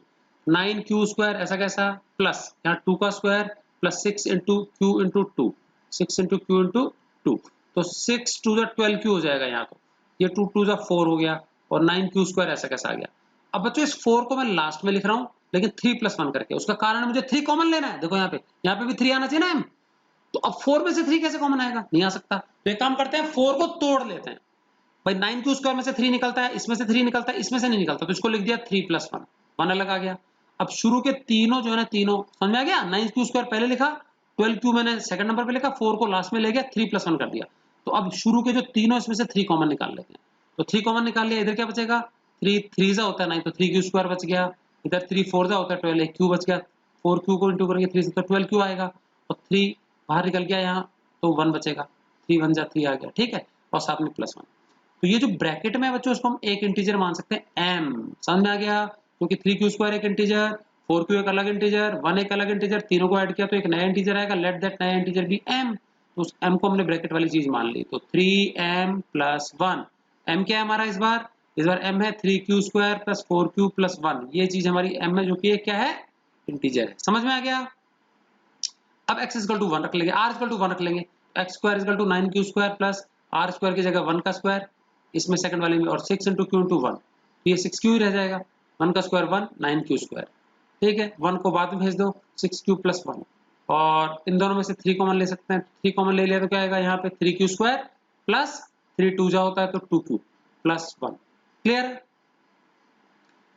9q स्क्वायर ऐसा कैसा, प्लस यहाँ 2 का square plus 6 into q into 2, 6 into q into 2, तो 6 टू द 12q हो जाएगा यहाँ, तो ये 2 टू द 4 हो गया, और 9q स्क्वायर ऐसा कैसा आ गया। अब बच्चों इस 4 को मैं लास्ट में लिख रहा हूँ, लेकिन 3 प्लस 1 करके, उसका कारण है मुझे 3 कॉमन लेना है। देखो यहाँ पे भी 3 आना चाहिए ना m, तो अब 4 में से 3 कैसे कॉमन आएगा, नहीं आ सकता। तो एक काम करते हैं 4 को तोड़ लेते हैं भाई, 9q स्क्वायर में से 3 निकलता है, इसमें से 3 निकलता है, इसमें से नहीं निकलता, तो इसको लिख दिया 3 प्लस 1, 1 अलग आ गया। अब शुरू के तीनों जो है ना, तीनों समझ में आ गया, 9q स्क्वायर पहले लिखा, 12q मैंने सेकंड नंबर पे लिखा, 4 को लास्ट में ले गया, 3 प्लस 1 कर दिया। तो अब शुरू के जो तीनों, इसमें से 3 कॉमन निकाल लेते हैं, तो 3 कॉमन निकाल लिया, इधर क्या बचेगा 3 3 जा होता है 9, तो 3q स्क्वायर बच गया, इधर 3 4 जा होता है 12, एक q बच गया, 4q को इंटू करेंगे 3 से तो 12q आएगा, और 3 बाहर निकल गया यहाँ, तो 1 बचेगा, 3 1 जा 3 आ गया, ठीक है, और साथ में प्लस 1। तो ये जो ब्रैकेट में है बच्चों, उसको हम एक इंटीजर मान सकते हैं m, समझ में आ गया, क्योंकि 3q स्क्वायर एक इंटीजर, 4q एक अलग इंटीजर, 1 एक अलग इंटीजर, तीनों को ऐड किया तो एक नया इंटीजर आएगा, लेट दैट नया इंटीजर बी m, तो उस m को हमने ब्रैकेट वाली चीज मान ली, तो 3m प्लस 1, m क्या है हमारा इस बार m है 3q square plus 4q plus 1, ये चीज हमारी m है, जो कि क्या है इंटीजर है। समझ में आ गया? अब x इक्वल टू 1 रख लेंगे, r इक्वल टू 1 रख लेंगे, x square equal to 9q square plus r square की जगह 1 का स्क्वायर, इसमें सेकंड वाले में, और 6 इंटू q इंटू 1, तो ये 6q ही रह जाएगा, 1 का स्क्वायर 1, 9q स्क्वायर, ठीक है, 1 को बाद में भेज दो, 6q प्लस 1, और इन दोनों में से 3 कॉमन ले सकते हैं, 3 कॉमन ले लिया तो क्या आएगा यहाँ पे 3q स्क्वायर प्लस 3 2 जा होता है तो 2q प्लस 1, क्लियर।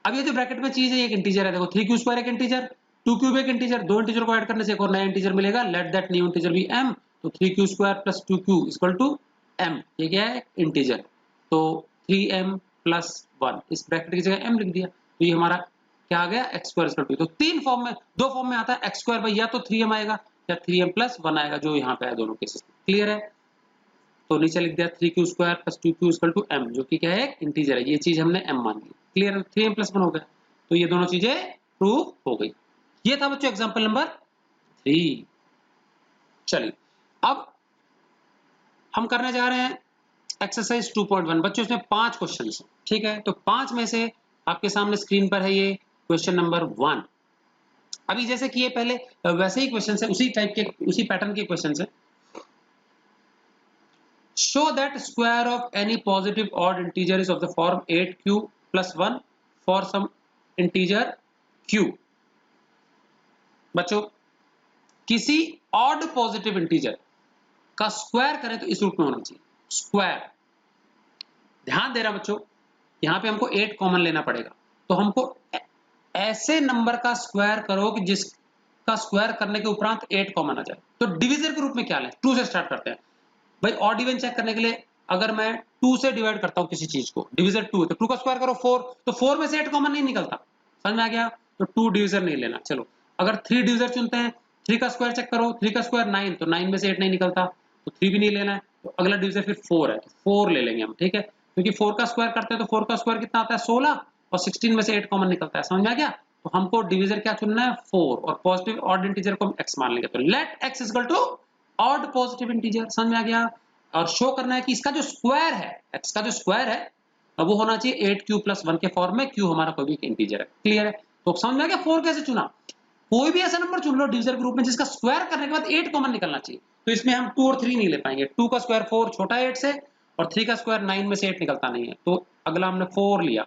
अब ये जो ब्रैकेट में चीज है ये एक इंटीजर है, देखो 3q स्क्वायर एक इंटीजर, 2q भी एक इंटीजर, दो इंटीजर को ऐड करने से एक और नया इंटीजर मिलेगा, let that new integer be m, तो 3q square plus 2q equal to m, ये क्या है इंटीजर, तो 3m प्लस 1, इस ब्रैकेट की जगह m लिख दिया, तो ये हमारा क्या आ गया x स्क्वायर इक्वल टू, तो तीन फॉर्म में, दो फॉर्म में आता है x स्क्वायर भाई, या तो 3m आएगा या 3m प्लस 1 आएगा, जो यहाँ पे है दोनों केसेस, क्लियर है। तो नीचे लिख दिया 3q square plus 2q equal to m, जो कि क्या है इंटीजर है, ये चीज हमने m मान ली, क्लियर, 3m प्लस 1 हो गया, तो ये दोनों चीजें प्रूव हो गई। ये था बच्चों एग्जांपल नंबर 3। चलिए अब हम करने जा रहे हैं एक्सरसाइज 2.1, बच्चों इसमें 5 क्वेश्चन हैं, ठीक है, तो 5 में से आपके सामने स्क्रीन पर है ये क्वेश्चन नंबर 1। अभी जैसे कि ये पहले वैसे ही क्वेश्चन है, उसी टाइप के, उसी पैटर्न के क्वेश्चन है। Show that square of any positive odd integer is of the form 8q plus 1 for some integer q। बच्चों किसी ऑड पॉजिटिव इंटीजर का स्क्वायर करें तो इस रूप में होना चाहिए, स्क्वायर। ध्यान देना बच्चों, यहां पे हमको 8 कॉमन लेना पड़ेगा, तो हमको ऐसे नंबर का स्क्वायर करो कि जिसका स्क्वायर करने के उपरांत 8 कॉमन आ जाए। तो डिविजर के रूप में क्या लें, 2 से स्टार्ट करते हैं भाई। ऑड इवन चेक करने के लिए अगर मैं 2 से डिवाइड करता हूं किसी चीज को, डिविजर 2 है तो 2 का स्क्वायर करो 4, तो 4 में से 8 कॉमन नहीं निकलता, समझ में आ गया। तो 2 डिविजर नहीं लेना। चलो अगर 3 डिविजर चुनते हैं, 3 का स्क्वायर चेक करो, 3 का स्क्वायर 9, तो 9 में से 8 नहीं निकलता, तो 3 भी नहीं लेना है। तो अगला डिविजर फिर 4 है, तो 4 ले लेंगे हम, ठीक है, क्योंकि 4 का स्क्वायर करते हैं तो 4 का स्क्वायर कितना आता है 16, और 16 में से 8 कॉमन निकलता है, समझ में आ गया। तो हमको डिविजर क्या चुनना है 4, और पॉजिटिव ऑड इंटीजर को हम x मान लेंगे, तो let x equal to odd positive integer, समझ में आ गया। और शो करना है कि इसका जो स्क्वायर है, x का जो स्क्वायर है वो होना चाहिए 8q प्लस 1 के फॉर्म में, q हमारा कोई भी इंटीजर है, क्लियर है। तो समझ में आ गया 4 कैसे चुना। कोई भी ऐसा नंबर चुन लो डिविजर ग्रुप में जिसका स्क्वायर करने के बाद 8 कॉमन निकलना चाहिए। तो इसमें हम 2 और 3 नहीं ले पाएंगे, 2 का स्क्वायर 4 छोटा है 8 से, और 3 का स्क्वायर 9 में से 8 निकलता नहीं है, तो अगला हमने 4 लिया।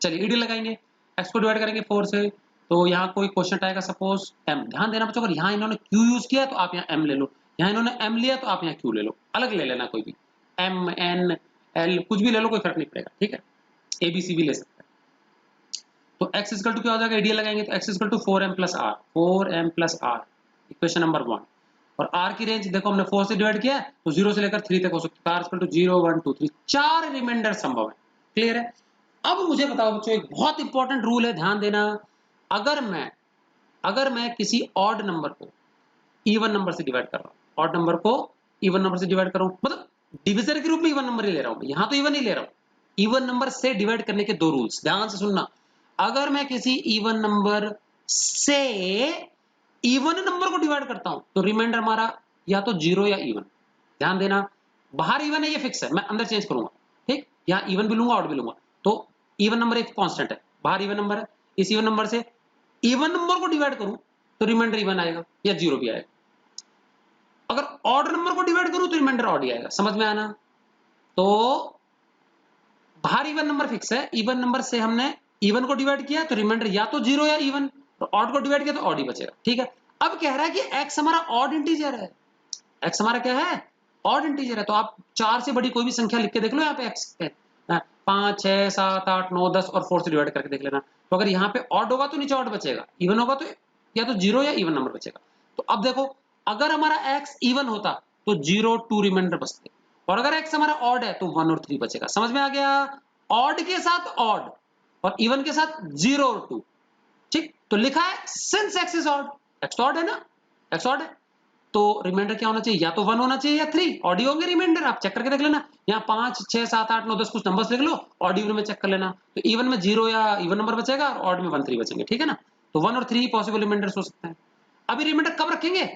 चलिए ईडी लगाएंगे, x को डिवाइड करेंगे 4 से, तो यहाँ कोई क्वेश्चन आएगा सपोज m। ध्यान देना बच्चों, अगर यहाँ इन्होंने q यूज किया तो आप यहाँ m ले लो, यहाँ इन्होंने m लिया तो आप यहाँ q ले लो, अलग ले लेना कोई भी, m n l कुछ भी ले लो, कोई फर्क नहीं पड़ेगा, ठीक है, a b c भी ले सकते हैं। तो x इक्वल टू क्या हो जाएगा, आइडिया लगाएंगे तो x equal to 4m plus r, 4m plus r, equation number 1। और r की रेंज देखो हमने 4 से डिवाइड किया है तो 0 से लेकर 3 तक हो सकता है, r इक्वल टू 0 1 2 3, 4 रिमाइंडर संभव है, क्लियर है। अब मुझे बताओ बच्चों, एक बहुत इंपॉर्टेंट रूल है, ध्यान देना। अगर मैं किसी ऑड नंबर को इवन नंबर से डिवाइड कर रहा हूं, ऑड नंबर को इवन नंबर से डिवाइड कर रहा हूं, मतलब डिविजर के रूप में इवन नंबर ही ले रहा हूं, यहां तो इवन ही ले रहा हूं। इवन नंबर से डिवाइड करने के 2 रूल्स, ध्यान से सुनना। अगर मैं किसी इवन नंबर से इवन नंबर को डिवाइड करता हूं तो रिमाइंडर हमारा या तो 0 या इवन। ध्यान देना, बाहर इवन है ये फिक्स है, मैं अंदर चेंज करूंगा, ठीक, यहां इवन भी लूंगा ऑड भी लूंगा। तो इवन नंबर एक कांस्टेंट है, बाहर इवन नंबर है, इस इवन नंबर से इवन नंबर को डिवाइड करूं तो रिमाइंडर इवन आएगा या 0 भी आएगा। अगर ऑड नंबर को डिवाइड करूं तो रिमाइंडर ऑड ही आएगा, समझ में आना। तो बाहर इवन नंबर फिक्स है, इवन नंबर से हमने इवन को डिवाइड किया तो रिमाइंडर या तो 0 या इवन, तो ऑड को डिवाइड किया तो ऑड ही बचेगा, ठीक है। अब कह रहा है कि x हमारा ऑड इंटीजर है, x हमारा क्या है ऑड इंटीजर है, तो आप 4 से बड़ी कोई भी संख्या लिख के देख लो यहाँ पे x है 5 6 7 8 9 10 और 4 से डिवाइड करके देख लेना। तो अगर यहाँ पे ऑड होगा तो नीचे ऑड बचेगा, इवन होगा तो या तो 0 या इवन नंबर बचेगा। तो अब देखो, अगर हमारा x इवन होता तो 0 2 रिमाइंडर बचते, और अगर x हमारा ऑड है तो 1 और 3 बचेगा, समझ में आ गया। ऑड के साथ ऑड और इवन के साथ 0 और 2, ठीक। तो लिखा है since x is odd, x तो ऑड है ना, x ऑड है, तो रिमाइंडर क्या होना चाहिए, या तो 1 होना चाहिए या 3, ऑड ही होंगे रिमाइंडर, आप चेक करके देख लेना। यहाँ 5 6 7 8 9 10 कुछ नंबर्स लिख लो, ऑड इवन में चेक कर लेना, तो इवन में 0 या इवन नंबर बचेगा और ऑड में 1 3 बचेंगे, ठीक है ना। तो 1 और 3 पॉसिबल रिमाइंडर्स हो सकते हैं। अभी रिमाइंडर कब रखेंगे,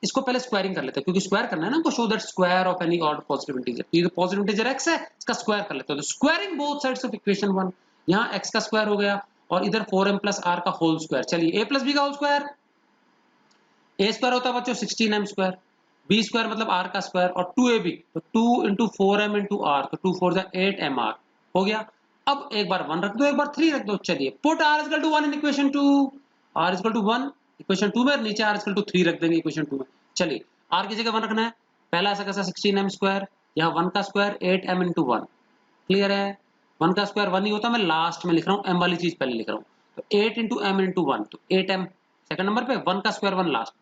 इसको पहले स्क्वायरिंग कर लेते हैं, क्योंकि स्क्वायर करना है ना हमको, show that square of any odd positive integer. तो ये पॉजिटिव इंटीजर x है, इसका स्क्वायर कर लेते हैं, तो squaring both sides of equation 1, यहाँ x का स्क्वायर हो गया और इधर 4m प्लस r का होल स्क्वायर। चलिए a प्लस b का होल स्क्वायर, a स्क्वायर होता है बच्चों 16m स्क्वायर, b स्क्वायर मतलब r का स्क्वायर, और 2ab तो 2 इंटू 4m इंटू r, तो 2 4 जा 8mr हो गया। अब एक बार 1 रख दो, एक बार 3 रख दो। चलिए put r equal to 1 in equation 2, r equal to 1 equation 2 में, नीचे r इक्वल टू 3 रख देंगे इक्वेशन 2 में। चलिए r की जगह 1 रखना है, पहला ऐसा कैसा 16m स्क्वायर, यहाँ 1 का स्क्वायर 8m इंटू 1, क्लियर है। 1 का स्क्वायर 1 ही होता है, मैं लास्ट में लिख रहा हूँ m वाली चीज पहले लिख रहा हूँ, तो 8 इंटू m इंटू 1, तो 8m सेकंड नंबर पे, 1 का स्क्वायर 1 लास्ट।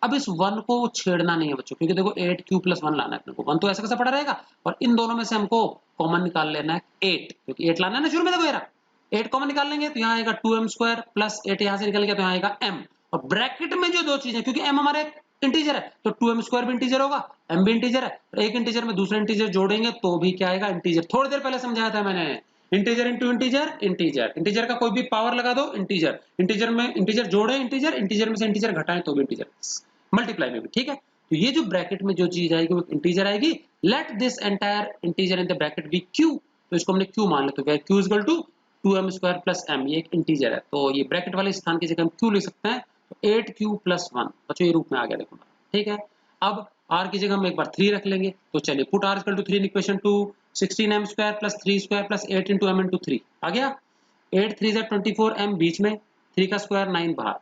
अब इस 1 को छेड़ना नहीं है बच्चों, क्योंकि देखो 8q प्लस 1 लाना है अपने को, 1 तो ऐसा कैसा पड़ा रहेगा, और इन दोनों में से हमको कॉमन निकाल लेना है 8, क्योंकि 8 लाना है ना शुरू में, देखो येरा 8 कॉमन निकाल लेंगे तो यहाँ आएगा 2m स्क्वायर प्लस 8 यहाँ से निकल गया तो यहाँ आएगा m, और ब्रैकेट में जो दो चीजें, क्योंकि m हमारे इंटीजर है तो 2m स्क्वायर भी इंटीजर होगा, m भी इंटीजर है, और एक इंटीजर में दूसरा इंटीजर जोड़ेंगे तो भी क्या आएगा इंटीजर। थोड़ी देर पहले समझाया था मैंने, integer into integer, integer integer का कोई भी पावर लगा दो, इंटीजर इंटीजर में इंटीजर जोड़े, इंटीजर इंटीजर में से इंटीजर घटाएं तो भी इंटीजर, मल्टीप्लाई में भी, ठीक है। तो ये जो ब्रैकेट में जो चीज आएगी वो इंटीजर आएगी। Let this entire integer in the bracket be q, तो इसको हमने q मान लिया, तो q equal to 2m square plus m, ये एक इंटीजर है, तो ये ब्रैकेट वाले स्थान की जगह हम q लिख सकते हैं, तो 8q प्लस 1 बच्चों ये रूप में आ गया, देखो ठीक है। अब r की जगह हम एक बार 3 रख लेंगे, तो चलिए put r equal to 3 in equation 2, 16m square plus 3 square plus 8 into m into 3 आ गया, 8 3 24m बीच में, 3 का स्क्वायर 9 बाहर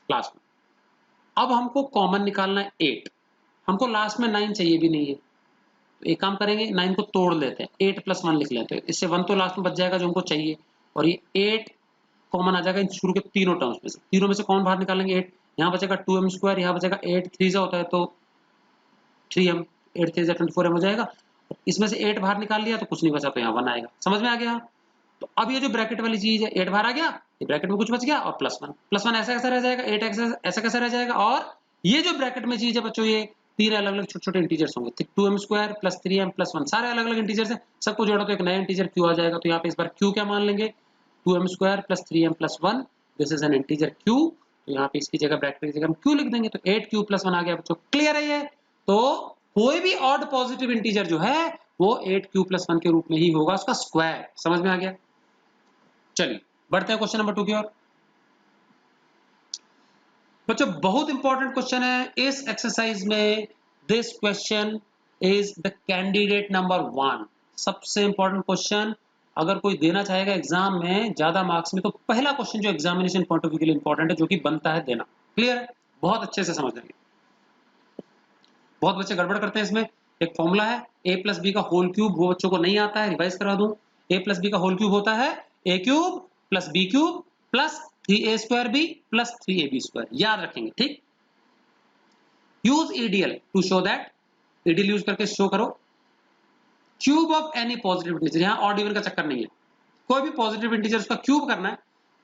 लास्ट में, अब हमको कॉमन निकालना है 8, हमको लास्ट में 9 चाहिए भी नहीं है, तो एक काम करेंगे 9 को तोड़ लेते हैं, 8 + 1 लिख लेते हैं, इससे 1 तो लास्ट में बच जाएगा जो हमको चाहिए, और ये 8 कॉमन आ जाएगा इन शुरू के तीनों टर्म्स में से, तीनों में से कौन बाहर निकालेंगे 8, यहाँ बचेगा 2m², यहाँ बचेगा 8 3 होता है तो 3m, 8 3 24m हो जाएगा, इसमें से 8 बाहर निकाल लिया तो कुछ नहीं बचा, तो यहाँ 1 आएगा, समझ में आ गया। तो अब ये जो ब्रैकेट वाली चीज है 8 बाहर आ गया, ये ब्रैकेट में कुछ बच गया, और +1 ऐसा कैसा रह जाएगा, 8 ऐसा कैसा रह जाएगा, और ये जो ब्रैकेट में चीज है बच्चों ये तीन अलग अलग छोटे छोटे इंटीजर्स होंगे, 2m² + 3m + 1 सारे अलग अलग इंटीजर्स हैं, सबको जोड़ो तो एक नया इंटीजर q आ जाएगा, तो यहाँ पे इस बार q क्या मान लेंगे, 2m² + 3m + 1, this is an integer q, तो यहाँ पे इसकी जगह ब्रैकेट की जगह हम q लिख देंगे, तो 8q + 1 आ गया बच्चों, क्लियर है ये। तो कोई भी ऑड पॉजिटिव इंटीजर जो है वो 8q + 1 के रूप में ही होगा, उसका स्क्वायर, समझ में आ गया। चलिए बढ़ते हैं क्वेश्चन नंबर 2 की ओर। बच्चों बहुत इंपॉर्टेंट क्वेश्चन है इस एक्सरसाइज में, this question is the candidate number 1, सबसे इंपॉर्टेंट क्वेश्चन अगर कोई देना चाहेगा एग्जाम में ज्यादा मार्क्स में, तो पहला क्वेश्चन जो एग्जामिनेशन पॉइंट ऑफ व्यू के लिए इंपॉर्टेंट है, जो कि बनता है देना, क्लियर है, बहुत अच्छे से समझ लेंगे। बहुत बच्चे गड़बड़ करते हैं इसमें, एक फॉर्मूला है a + b का होल क्यूब, वो बच्चों को नहीं आता है, रिवाइज करा दूं, a + b का होल क्यूब होता है a³ + b³ + 3a² + 3ab², याद रखेंगे, ठीक। Use EDL to show that, EDL use करके शो करो, cube of any positive integer, यहां ऑड इवन का चक्कर नहीं है, कोई भी पॉजिटिव इंटीजर उसका क्यूब करना है,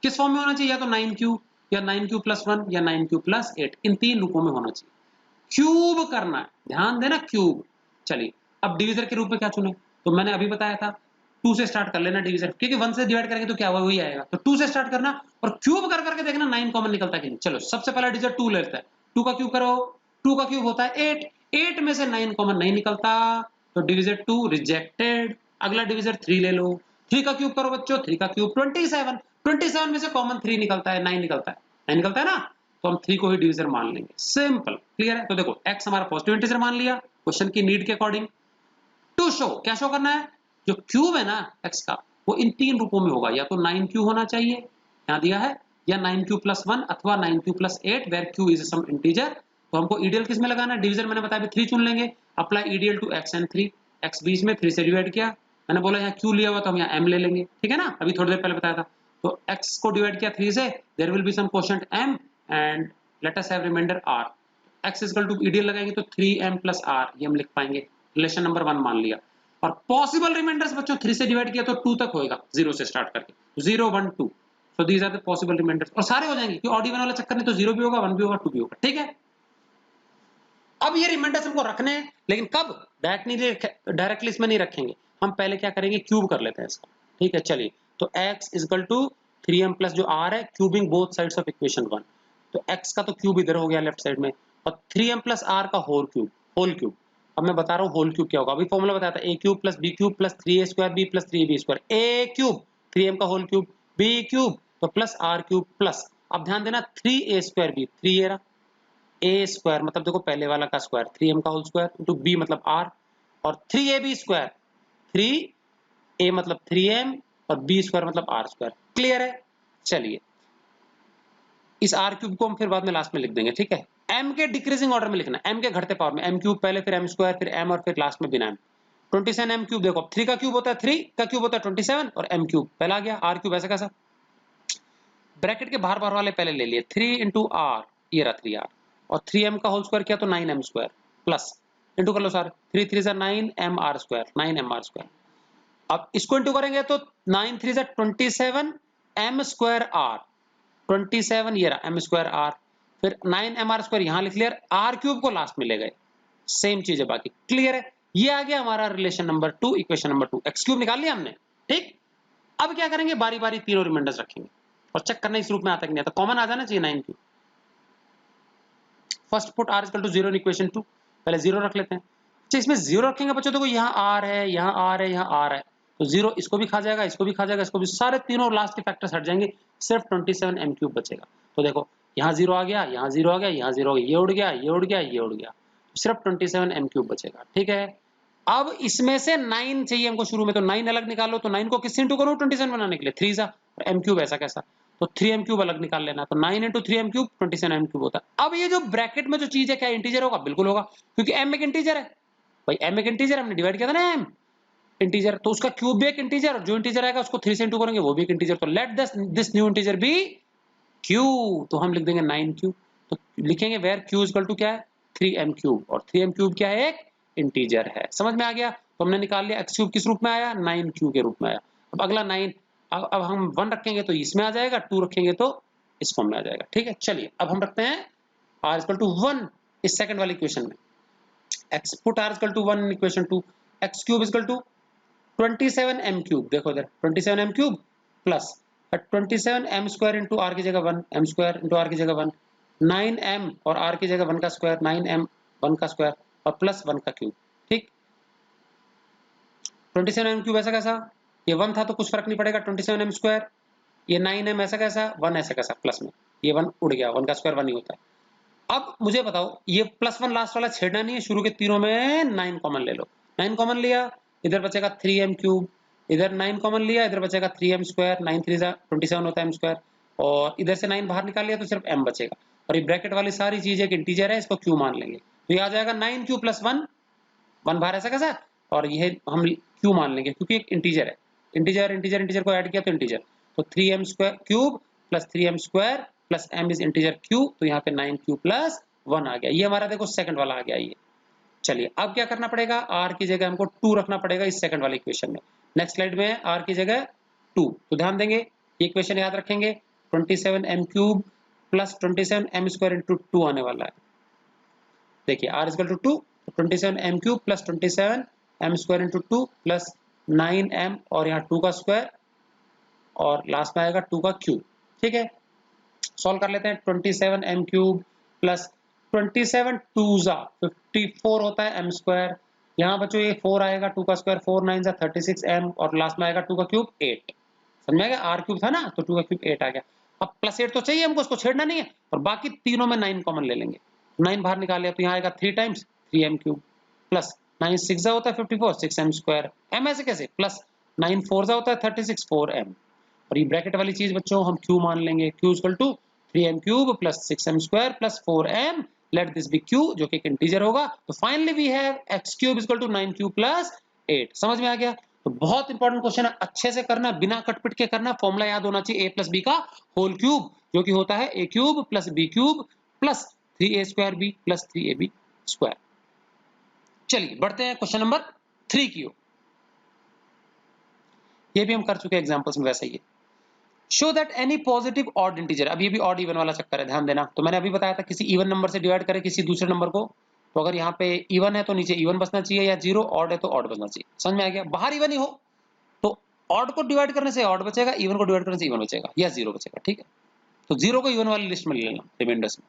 किस फॉर्म में होना चाहिए, या तो 9q या 9q + 1 या 9q + 8, इन तीन रूपों में होना चाहिए, क्यूब करना है, ध्यान देना क्यूब। चलिए अब डिवीजर के रूप में क्या चुने, तो मैंने अभी बताया था 2 से स्टार्ट कर लेना डिवीजर, क्योंकि 1 से डिवाइड करेंगे तो क्या हुआ वही आएगा, तो 2 से स्टार्ट करना और क्यूब कर करके देखना 9 कॉमन निकलता है कि नहीं। चलो सबसे पहला डिजिट 2 लेता है, 2 का क्यूब करो, 2 का क्यूब होता है 8, 8 में से 9 कॉमन नहीं निकलता, तो डिवीजर 2 रिजेक्टेड। अगला डिवीजर 3 ले लो, 3 का क्यूब करो बच्चों, 3 का क्यूब 27, 27 में से कॉमन 3 निकलता है, 9 निकलता है, 9 निकलता है ना, तो हम 3 को ही डिवीजर मान लेंगे, सिंपल, क्लियर है। तो देखो x हमारा पॉजिटिव इंटीजर मान लिया क्वेश्चन की नीड के अकॉर्डिंग, टू शो, क्या शो करना है, जो क्यूब है ना x का वो इन तीन रूपों में होगा, या तो 9q होना चाहिए, यहां दिया है, या 9q + 1 अथवा 9q + 8 where q is some integer. तो हमको ईडीएल किस में लगाना है, डिवीजर मैंने बताया 3 चुन लेंगे, apply EDL to x and 3, x बीच में 3 से डिवाइड किया, मैंने बोला यहाँ q लिया हुआ तो हम यहाँ m ले लेंगे, ठीक है ना, अभी थोड़ी देर पहले बताया था, तो x को डिवाइड किया 3 से, there will be some quotient m and let us have remainder r, x equal to EDL लगाएंगे तो 3m + r, ये हम लिख पाएंगे, रिलेशन नंबर 1 मान लिया, और पॉसिबल रिमाइंडर्स बच्चों 3 से डिवाइड किया तो 2 तक होएगा, 0 से स्टार्ट करके 0 1 2, so these are the possible remainders, और सारे हो जाएंगे क्योंकि ऑड इवन वाला चक्कर नहीं, तो 0 भी होगा 1 भी होगा 2 भी होगा, ठीक है। अब ये रिमाइंडर्स हमको रखने हैं, लेकिन कब, डायरेक्टली इसमें नहीं रखेंगे, हम पहले क्या करेंगे क्यूब कर लेते हैं इसका, ठीक है। चलिए तो x equal to 3m plus जो r है, cubing both sides of equation 1, तो x का तो क्यूब इधर हो गया लेफ्ट साइड में, और 3m + r का होल क्यूब, अब मैं बता रहा हूँ होल क्यूब क्या होगा, अभी फॉर्मूला बताया था a³ + b³ + 3a² b + 3ab², a³ 3m का होल क्यूब, b³ तो प्लस r³ प्लस, अब ध्यान देना 3a² b, 3 ये रहा, a² मतलब देखो पहले वाला का स्क्वायर 3m का होल स्क्वायर इंटू b मतलब r, और 3ab², 3a मतलब 3m और b² मतलब r², क्लियर है। चलिए इस r³ को हम फिर बाद में लास्ट में लिख देंगे, ठीक है, m के डिक्रीजिंग ऑर्डर में लिखना, m के घटते पावर में, m³ पहले फिर m² फिर m और फिर लास्ट में बिना m, 27 m³ देखो 3 का क्यूब होता है 3 का क्यूब होता है 27 और m³ पहला आ गया, r³ ऐसा कैसा, ब्रैकेट के बाहर बाहर वाले पहले ले लिए, 3 × r, ये रहा 3r, और 3m का होल स्क्वायर किया तो 9m² प्लस, इंटू कर लो सर, 3 3 9mr², 9mr², अब इसको इंटू करेंगे तो 9 3 27 m² r, 27 ये रहा m² r, फिर 9mr² यहां लिख लिया, r³ को लास्ट में ले गए, सेम चीज है बाकी, क्लियर है। ये आ गया हमारा relation number 2, equation number 2, x³ निकाल लिया हमने, ठीक। अब क्या करेंगे, बारी बारी तीनों रिमाइंडर्स रखेंगे और चेक करना इस रूप में आता है कि नहीं आता, कॉमन आ जाना चाहिए 9q। First put r equal to 0 in equation 2, पहले 0 रख लेते हैं, अच्छा इसमें 0 रखेंगे बच्चों, देखो यहाँ r है, यहाँ r है, यहाँ r है, तो 0 इसको भी खा जाएगा, इसको भी खा जाएगा, इसको भी, सारे तीनों लास्ट के फैक्टर्स हट जाएंगे, सिर्फ 27 m³ बचेगा, तो देखो यहाँ 0 आ गया, यहाँ 0 आ गया, यहाँ 0 आ गया, ये उड़ गया, ये उड़ गया, ये उड़ गया, सिर्फ 27 m³ बचेगा, ठीक है। अब इसमें से 9 चाहिए हमको शुरू में, तो 9 अलग निकालो, तो 9 को किससे इंटू करूं 27 बनाने के लिए, 3 सा, और m³ ऐसा कैसा, तो 3m³ अलग निकाल लेना, तो 9 × 3m³ 27m³ होता है। अब ये जो ब्रैकेट में जो चीज है क्या इंटीजर होगा? बिल्कुल होगा, क्योंकि m एक इंटीजर है भाई, m एक इंटीजर, हमने डिवाइड किया था ना m इंटीजर, तो उसका क्यूब भी एक इंटीजर, जो इंटीजर आएगा उसको 3 से इंटू करेंगे वो भी एक इंटीजर, तो let this new integer be q, तो हम लिख देंगे 9q। तो लिखेंगे वेयर q इक्वल टू क्या है 3m³, और 3m³ क्या है? एक इंटीजर है। समझ में आ गया? तो हमने निकाल लिया x³ किस रूप में आया? 9q के रूप में आया। अब अगला 9, अब हम 1 रखेंगे तो इसमें आ जाएगा, 2 रखेंगे तो इस फॉर्म में आ जाएगा। ठीक है, चलिए अब हम रखते हैं r इक्वल टू 1 इस सेकंड वाली इक्वेशन में, x put r equal to 1 in equation 2, x³ equal to 27m³, देखो इधर 27m³ plus 27m² into r की जगह 1, m² इंटू r की जगह 1, 9m और r की जगह 1 का स्क्वायर, 9m 1 का स्क्वायर और प्लस 1 का क्यूब। ठीक, 27m³ ऐसा कैसा? ये 1 था तो कुछ फर्क नहीं पड़ेगा, 27m², ये 9m ऐसा कैसा? 1 ऐसा कैसा प्लस में, ये 1 उड़ गया, 1 का स्क्वायर 1 ही होता है। अब मुझे बताओ, ये +1 लास्ट वाला छेड़ना नहीं है, शुरू के तीनों में 9 कॉमन ले लो, 9 कॉमन लिया, इधर बचेगा 3m³, इधर 9 कॉमन लिया, इधर बचेगा 3m², 9 3 27 होता है m², और इधर से 9 बाहर निकाल लिया तो सिर्फ m बचेगा, और ये ब्रैकेट वाली सारी चीज एक इंटीजर है, इसको q मान लेंगे, तो ये आ जाएगा 9q + 1, 1 बाहर ऐसा कैसा, और ये हम q मान लेंगे क्योंकि एक इंटीजर है, इंटीजर को ऐड किया तो इंटीजर, तो 3m³ + 3m² plus m is integer q, तो यहाँ पे 9q + 1 आ गया। ये हमारा देखो सेकंड वाला आ गया ये। चलिए अब क्या करना पड़ेगा, r की जगह हमको 2 रखना पड़ेगा इस सेकंड वाली इक्वेशन में। नेक्स्ट स्लाइड में r की जगह 2, तो ध्यान देंगे ये इक्वेशन याद रखेंगे, 27m³ + 27m² इंटू 2 आने वाला है। देखिए r = 2, 27m³ + 27m² into 2 plus 9m और यहाँ 2 का स्क्वायर और लास्ट में आएगा 2 का क्यूब। ठीक है, सॉल्व कर लेते हैं। 27m³ प्लस 27 2 54 होता है m², यहाँ बच्चों ये 4 आएगा, 2 का स्क्वायर 4 9 36m और लास्ट में आएगा 2 का क्यूब 8। समझ में आ गया, r³ था ना तो 2 का क्यूब 8 आ गया। अब +8 तो चाहिए हमको, उसको छेड़ना नहीं है, और बाकी तीनों में 9 कॉमन ले लेंगे, 9 बाहर निकाल लिया तो यहाँ आएगा 3 टाइम्स 3m³ प्लस 9 6 होता है 54 6m², m ऐसे कैसे, प्लस 9 4 होता है 36 4m, और ये ब्रैकेट वाली चीज बच्चों हम q मान लेंगे, q = 3m³ + 6m² + 4m, let this be q जो कि एक इंटीजर होगा। तो finally we have x³ = 9q + 8। समझ में आ गया? तो बहुत इंपॉर्टेंट क्वेश्चन है, अच्छे से करना, बिना कटपिट के करना। फॉर्मूला याद होना चाहिए a + b का होल क्यूब, जो कि होता है a³ + b³ + 3a² b + 3ab²। चलिए बढ़ते हैं क्वेश्चन नंबर 3 की ओर। ये भी हम कर चुके हैं एग्जांपल्स में वैसे ही। Show that any positive odd integer, अब ये भी ऑड इवन वाला चक्कर है, ध्यान देना। तो मैंने अभी बताया था किसी इवन नंबर से डिवाइड करें किसी दूसरे नंबर को, तो अगर यहाँ पे इवन है तो नीचे इवन बचना चाहिए, या 0 ऑड है तो ऑड बचना चाहिए। समझ में आ गया? बाहर इवन ही हो तो ऑड को डिवाइड करने से ऑड बचेगा, इवन को डिवाइड करने से इवन बचेगा, या 0 बचेगा। ठीक है, तो 0 को इवन वाली लिस्ट में ले लेना रिमाइंडर्स में।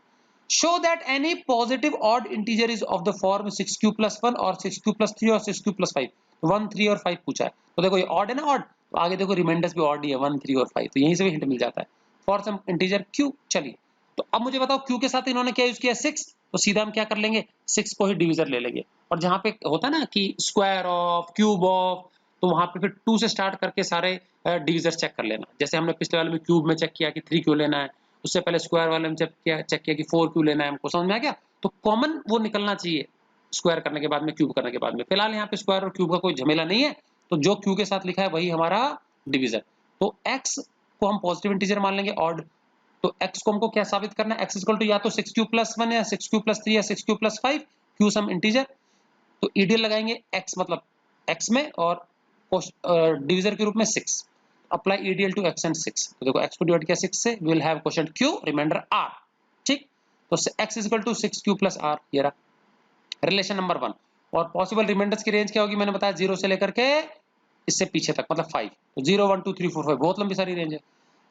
Show that any positive odd integer is of the form 6q + 1 और 6q + 3 और 6q + 5। 1 3 और 5 पूछा है, तो देखो ये ऑड है ना, ऑड, तो आगे देखो रिमाइंडर्स भी ऑड ही है, 1 3 और 5, तो यहीं से भी हिंट मिल जाता है फॉर सम इंटीजर q। चलिए तो अब मुझे बताओ q के साथ इन्होंने क्या यूज किया, 6, तो सीधा हम क्या कर लेंगे, 6 को ही डिवीजर ले लेंगे, और जहां पे होता है ना कि स्क्वायर ऑफ, क्यूब ऑफ, तो वहां पे फिर 2 से स्टार्ट करके सारे डिवीजर चेक कर लेना। जैसे हमने पिछले वाले में क्यूब में चेक किया कि 3 क्यों लेना है, उससे पहले स्क्वायर वाले में चेक किया कि 4 क्यों लेना है हमको। समझ में आ गया? तो कॉमन वो निकलना चाहिए स्क्वायर करने के बाद में, क्यूब करने के बाद में। फिलहाल यहाँ पे स्क्वायर और क्यूब का कोई झमेला नहीं है, तो जो क्यू के साथ लिखा है वही हमारा डिवीजर। तो x को हम पॉजिटिव इंटीजर मान लेंगे ऑड, तो x को हमको क्या साबित करना है, x = या तो 6q + 1 या 6q + 3 या 6q + 5, q सम इंटीजर। तो ईडीएल लगाएंगे x मतलब x में और डिवीजर के रूप में 6, apply EDL to x and 6। तो देखो x को डिवाइड किया 6 से, we will have quotient q, remainder r। ठीक, तो x = 6q + r, ये रहा रिलेशन नंबर 1। और पॉसिबल रिमाइंडर्स की रेंज क्या होगी, मैंने बताया 0 से लेकर के इससे पीछे तक, मतलब 5, तो 0 1 2 3 4 5, बहुत लंबी सारी रेंज है।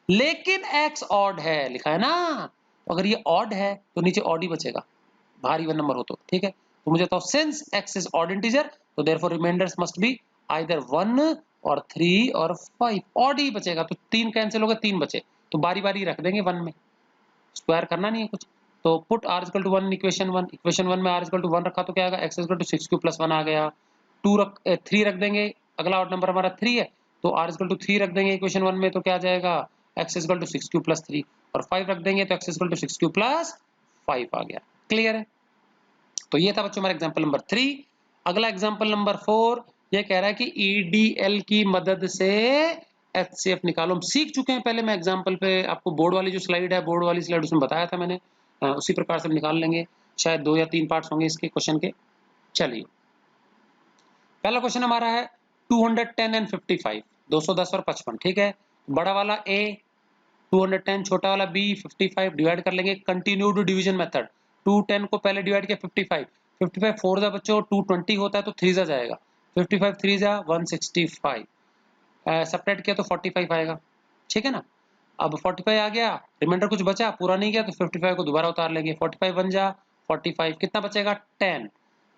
लेकिन x ऑड है, लिखा है ना, तो अगर ये ऑड है तो नीचे ऑड ही बचेगा, बाहर इवन नंबर हो तो। ठीक है, तो मुझे बताओ since x is odd integer, तो therefore remainders must be either 1 और 3 और 5, ऑड ही बचेगा। तो 3 कैंसिल हो गए, 3 बचे, तो बारी बारी रख देंगे 1 में, स्क्वायर करना नहीं है कुछ। तो पुट r = 1 इक्वेशन 1, इक्वेशन 1 में r = 1 रखा तो क्या आएगा, x = 6q + 1 आ गया। 3 रख देंगे, अगला ऑड नंबर हमारा 3 है, तो r = 3 रख देंगे इक्वेशन 1 में, तो क्या आ जाएगा x equal to 6 cube plus 3 और 5 रख देंगे तो x equal to 6 cube plus 5 आ गया। क्लियर है? तो ये था बच्चों हमारा एग्जांपल नंबर 3। अगला एग्जांपल नंबर 4 ये कह रहा है कि EDL की मदद से HCF निकालो। हम सीख चुके हैं पहले, मैं एग्जांपल पे आपको बोर्ड वाली जो स्लाइड है, बोर्ड वाली स्लाइड उसमें बताया था मैंने, उसी प्रकार से हम निकाल लेंगे। शायद 2 या 3 पार्ट्स होंगे इसके क्वेश्चन के। चलिए पहला क्वेश्चन हमारा है 210 एंड 55, 210 और 55, ठीक है। बड़ा वाला A 210, छोटा वाला B 55, डिवाइड कर लेंगे कंटिन्यूड डिवीजन मेथड। 210 को पहले डिवाइड किया 55, 55 4 जा बच्चों 220 होता है तो 3 जा जाएगा, 55 3 जा 165, सेपरेट किया तो 45 आएगा, ठीक है ना। अब 45 आ गया, रिमाइंडर कुछ बचा, पूरा नहीं गया तो 55 को दोबारा उतार लेंगे, 45 1 जा 45, कितना बचेगा 10,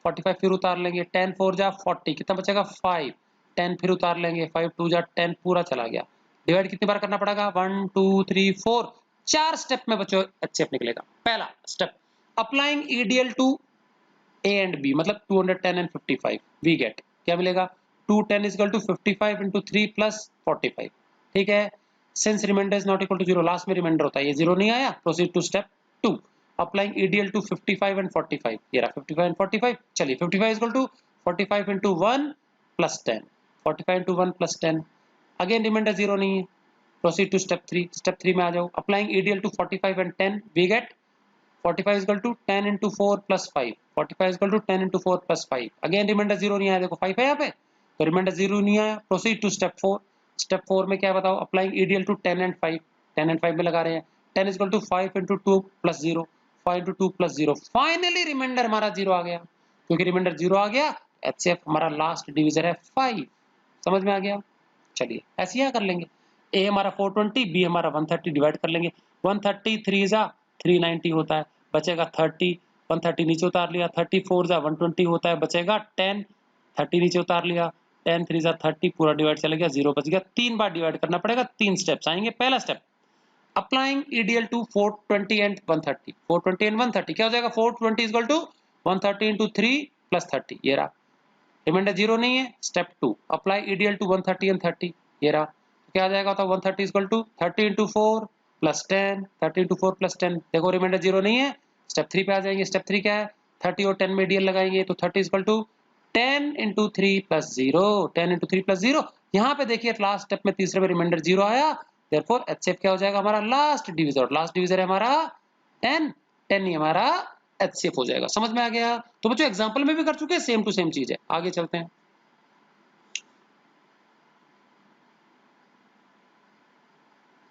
45 फिर उतार लेंगे, 10 4 जा 40, कितना बचेगा 5, 10 फिर उतार लेंगे, 5 2 जा 10, पूरा चला गया। डिवाइड कितनी बार करना पड़ेगा 1 2 3 4, 4 स्टेप में बच्चों HCF निकलेगा। पहला step, applying EDL to A and B, मतलब 210 एंड 55, वी गेट क्या मिलेगा 210 is equal to 55 into 3 plus 45, ठीक है। Since remainder is not equal to 0, last में रिमाइंडर होता है, ये 0 नहीं आया, proceed to step 2, applying EDL to 55 and 45, ये रहा 55 एंड 45। चलिए 55 is equal to 45 into 1 plus 10, 45 into 1 plus 10, again remainder 0 नहीं है, प्रोसीड टू स्टेप 3, स्टेप 3 में आ जाओ, applying EDL to 45 and 10, we get 45 is equal to 10 into 4 plus 5, 45 is equal to 10 into 4 plus 5, again remainder 0 नहीं आया, देखो 5 है यहाँ पे तो रिमाइंडर 0 नहीं आया, प्रोसीड टू स्टेप 4, स्टेप 4 में क्या बताओ, applying EDL to 10 and 5, 10 and 5 में लगा रहे हैं, 10 is equal to 5 into 2 plus 0, 5 into 2 plus 0, finally reminder हमारा 0 आ गया, क्योंकि रिमाइंडर 0 आ गया, HCF हमारा लास्ट डिविजन है 5, समझ में आ गया। चलिए ऐसे यहाँ कर लेंगे, A हमारा 420, B हमारा 130, डिवाइड कर लेंगे, 130 3 जा 390 होता है, बचेगा 30, 130 नीचे उतार लिया, 34 जा 120 होता है, बचेगा 10, 30 नीचे उतार लिया, 10 3 जा 30, पूरा डिवाइड चला गया, 0 बच गया। 3 बार डिवाइड करना पड़ेगा, 3 स्टेप्स आएंगे। पहला step, applying EDL to 420 and 130, 420 and 130 क्या हो जाएगा, 420 is equal to 130 into 3 plus 30, ये रहा, रिमाइंडर 0 नहीं है, step 2, apply EDL to 130 and 30, ये रहा, क्या आ जाएगा, 130 is equal to 30 into 4 plus 10, 30 into 4 plus 10, देखो रिमाइंडर 0 नहीं है, स्टेप 3 पे आ जाएंगे, स्टेप 3 क्या है, 30 और 10 में EDL लगाएंगे तो 30 is equal to 10 into 3 plus 0, 10 into 3 plus 0, यहाँ पे देखिए लास्ट स्टेप में तीसरे में रिमाइंडर 0 आया, देयरफॉर HCF क्या हो जाएगा हमारा लास्ट डिविजन, और लास्ट डिविजन है हमारा 10, 10 ही हमारा HCF हो जाएगा। समझ में आ गया? तो बच्चों एग्जांपल में भी कर चुके हैं, सेम टू सेम चीज है। आगे चलते हैं,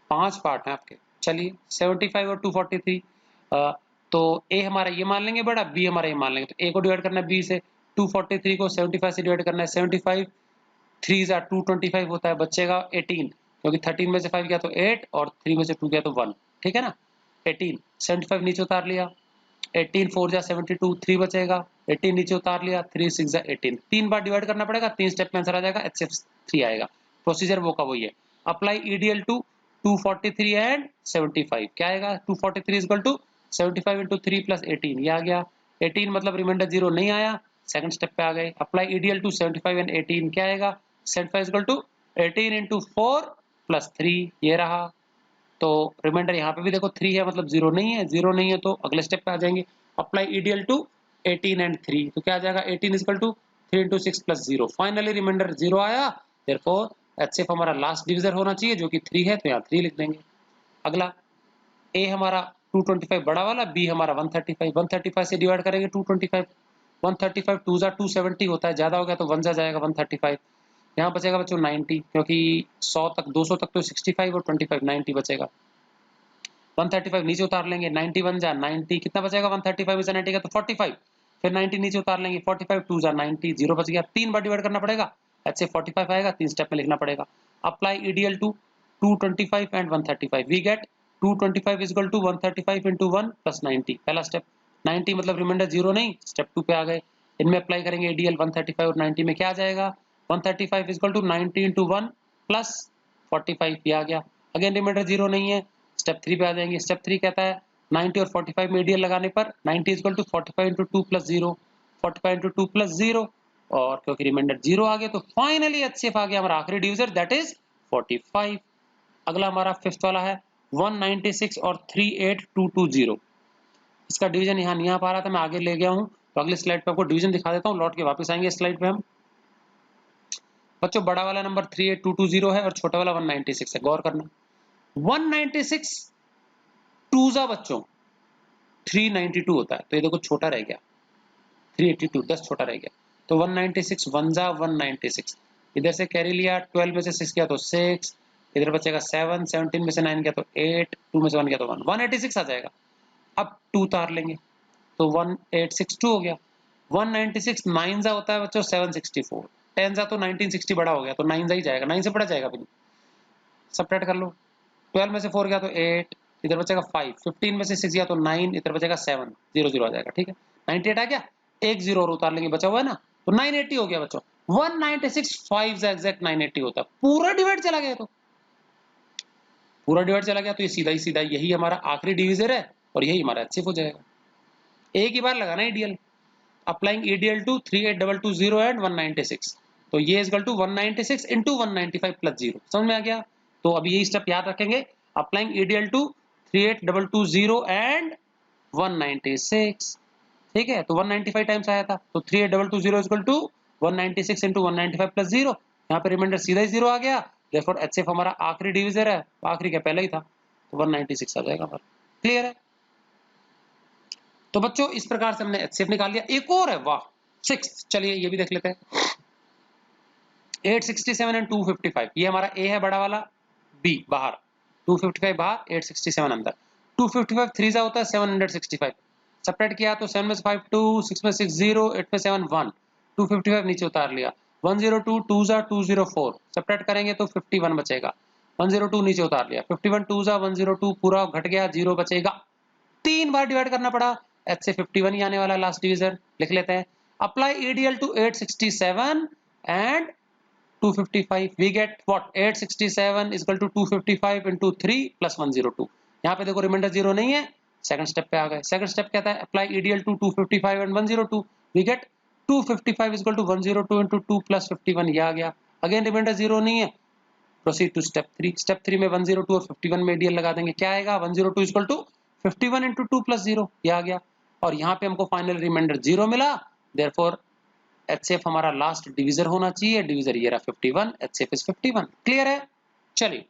5 पार्ट हैं आपके। चलिए 75 और 243, तो A हमारा ये मान लेंगे बड़ा, B हमारा ये मान लेंगे, तो A को डिवाइड करना है B से, 243 को 75 से डिवाइड करना है, 75 3 जा 225 होता है, बचेगा 18, क्योंकि 13 में से 5 गया तो 8 और 3 में से 2 गया तो 1, ठीक है ना। 18, 75 नीचे उतार लिया, 18 4 जा 72, 3 बचेगा, 18 नीचे उतार लिया, 3 6 जा 18, 3 बार डिवाइड करना पड़ेगा, 3 स्टेप में आंसर आ जाएगा, HCF 3 आएगा। प्रोसीजर वो का वही है, अप्लाई EDL टू 243 एंड 75, क्या आएगा, 243 is equal to 75 into 3 plus 18, ये आ गया, 18 मतलब रिमाइंडर 0 नहीं आया, सेकंड स्टेप पे आ गए, अप्लाई EDL टू 75 एंड 18, क्या आएगा, 75 is equal to 18 into 4 plus 3, ये रहा, तो रिमाइंडर यहाँ पे भी देखो 3 है, मतलब 0 नहीं है, 0 नहीं है तो अगले स्टेप पे आ जाएंगे, अप्लाई EDL टू 18 एंड 3, तो क्या आ जाएगा, 18 is equal to 3 into 6 plus 0, finally remainder 0 आया, देयरफॉर HCF हमारा लास्ट डिविजन होना चाहिए जो कि 3 है, तो यहाँ 3 लिख देंगे। अगला A हमारा 225 बड़ा वाला, B हमारा 135, 135 से डिवाइड करेंगे 225, 135 2 जा 270 होता है, ज्यादा हो गया तो 1 जा जाएगा 135, यहाँ बचेगा बच्चों 90, क्योंकि 100 तक 200 तक तो 65 और 25 90 बचेगा, 135 नीचे उतार लेंगे, 91 जा 90, कितना बचेगा 135 में से 90 का तो 45, फिर 90 नीचे उतार लेंगे, 45 2 जा 90, 0 बच गया, 3 बार डिवाइड करना पड़ेगा, ऐसे 45 आएगा, 3 स्टेप में लिखना पड़ेगा, apply EDL to 225 and 135, we get 225 is equal to 135 into 1 plus 90, पहला स्टेप, 90 मतलब रिमाइंडर 0 नहीं, स्टेप 2 पे आ गए, इनमें अप्लाई करेंगे EDL, 135 और 90 में क्या आ जाएगा, 135 is equal to 90 into 1 plus 45, ये आ गया, अगेन रिमाइंडर 0 नहीं है, स्टेप 3 पे आ जाएंगे, स्टेप 3 कहता है 90 और 45 में EDL लगाने पर 90 is equal to 45 into 2 plus 0, 45 into 2 plus 0, और क्योंकि रिमाइंडर 0 आ गया तो फाइनली HCF आ गया हमारा आखिरी डिविजन, दैट इज 45। अगला हमारा फिफ्थ वाला है 196 और 38220। इसका डिवीजन यहाँ नहीं आ पा रहा था, मैं आगे ले गया हूँ, तो अगली स्लाइड पे आपको डिवीजन दिखा देता हूँ। लौट के वापस आएंगे स्लाइड पे हम। बच्चों बड़ा वाला नंबर 38220 है और छोटा वाला 196 है। गौर करना, 196 टूजा बच्चों 392 होता है, तो ये देखो छोटा रह गया, 382 10 छोटा रह गया, तो 196 वनजा 196। इधर से कैरी लिया, 12 में से 6 गया तो 6, इधर बचेगा 7, 17 में से 9 गया तो 8, 2 में से 1 गया तो 1, 186 आ जाएगा। अब 2 तार लेंगे तो 1862 हो गया। 196 9 जा होता है बच्चों 764, 10 जा तो 1960 बड़ा हो गया, तो 9 जा ही जाएगा, 9 से बड़ा जाएगा भी नहीं। सब्ट्रैक्ट कर लो, 12 में से 4 गया तो 8, इधर बचेगा 5, 15 में से 6 गया तो 9, इधर बचेगा 7, 0 0 आ जाएगा। ठीक है, 98 आ गया, एक 0 और उतार लेंगे, बचा हुआ है ना, तो 980 हो गया बच्चों। 196 5 एग्जैक्ट 980 होता है। पूरा डिवाइड चला गया, तो पूरा डिवाइड चला गया, तो ये सीधा ही सीधा यही हमारा आखिरी डिविजर है और यही हमारा एचसीएफ हो जाएगा। एक ही बार लगाना EDL, applying EDL to 38220 and 196, तो ये is equal to 196 into 195 plus 0। समझ में आ गया? तो अभी यही स्टेप याद रखेंगे, अप्लाइंग ईडीएल टू 38220 एंड 196। ठीक है, तो 195 टाइम्स आया था, तो 38220 इक्वल टू 196 इंटू 195 प्लस 0। यहाँ पे रिमाइंडर सीधा ही 0 आ गया, देयरफॉर एचसीएफ हमारा आखिरी डिविजर है, आखिरी क्या पहले ही था, तो 196 आ जाएगा हमारा। क्लियर है? तो बच्चों इस प्रकार से हमने एचसीएफ निकाल लिया। एक और है, वाह, 6, चलिए ये भी देख लेते हैं। 867 एंड 255, ये हमारा ए है बड़ा वाला, बी बाहर, 255 बाहर, 867 अंदर। 255 3 जा होता है 765, सपरेट किया तो 7 में से 5 2, 6 में 6 0, 8 में 7 1, 255 नीचे उतार लिया। 102 2 जा 204, सपरेट करेंगे तो 51 बचेगा। 102 नीचे उतार लिया, 51 2 जा 102 पूरा घट गया, 0 बचेगा। 3 बार डिवाइड करना पड़ा, एच से 51 ही आने वाला लास्ट डिविजन। लिख लेते हैं, apply EDL to 867 and 255, we get what? 867 is equal to 255 into 3 plus 102। यहाँ पे देखो रिमाइंडर 0 नहीं है, सेकंड स्टेप पे आ गए। सेकंड स्टेप कहता है apply EDL to 255 and 102, we get 255 is equal to 102 into 2 plus 51, ये आ गया। अगेन रिमाइंडर 0 नहीं है, प्रोसीड टू स्टेप 3। स्टेप 3 में 102 और 51 में ईडीएल लगा देंगे, क्या आएगा? 102 is equal to 51 into 2 plus 0, ये आ गया। और यहाँ पे हमको फाइनल रिमाइंडर 0 मिला, देयरफॉर एचसीएफ हमारा लास्ट डिविजर होना चाहिए, डिविजर ये रहा 51, एचसीएफ इज 51। क्लियर है? चलिए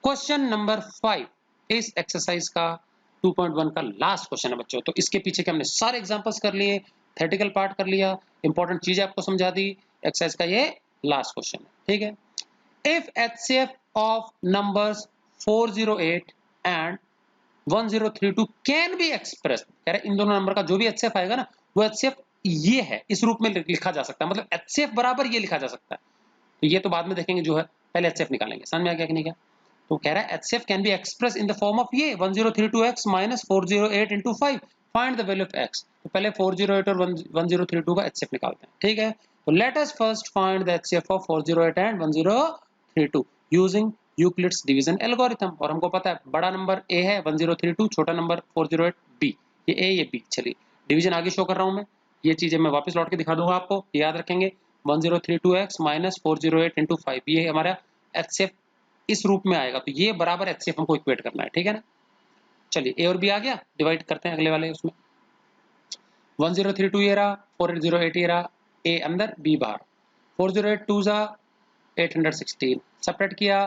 क्वेश्चन नंबर 5 इस एक्सरसाइज का 2.1 का लास्ट क्वेश्चन है बच्चों। तो इसके पीछे के हमने सारे एग्जांपल्स कर लिए, थेरेटिकल पार्ट कर लिया, इंपॉर्टेंट चीजें आपको समझा दी, एक्सरसाइज का ये लास्ट क्वेश्चन है। ठीक है, if HCF of numbers 408 and 1032 can be express, कह रहे इन दोनों नंबर का जो भी एचसीएफ आएगा ना, वो एचसीएफ ये है, इस रूप में लिखा जा सकता है, मतलब एचसीएफ बराबर ये लिखा जा सकता है। तो ये तो बाद में देखेंगे जो है, पहले एचसीएफ निकालेंगे। समझ में आ गया कि नहीं? क्या तो कह रहा है, HCF can be express in the form of ये 1032x minus 408 into 5, find the value of x। तो पहले 408 और 1032 का एचसीएफ निकालते हैं। ठीक है, तो let us first find the HCF of 408 and 1032 using Euclid's division algorithm. और हमको पता है बड़ा नंबर a है 1032, छोटा नंबर 408 b, ये a ये b। चलिए डिवीजन आगे शो कर रहा हूं मैं, ये चीजें मैं वापस लौट के दिखा दूंगा आपको, याद रखेंगे। 1032x माइनस 408 into 5, ये हमारा एचसीएफ इस रूप में आएगा, तो ये बराबर एचसीएफ हमको इक्वेट करना है। ठीक है ना? चलिए ए और बी आ गया, डिवाइड करते हैं अगले वाले उसमें। 1032 ये रहा, 4808 ये रहा, ए अंदर बी बाहर। 408 2 जा 816, सेपरेट किया,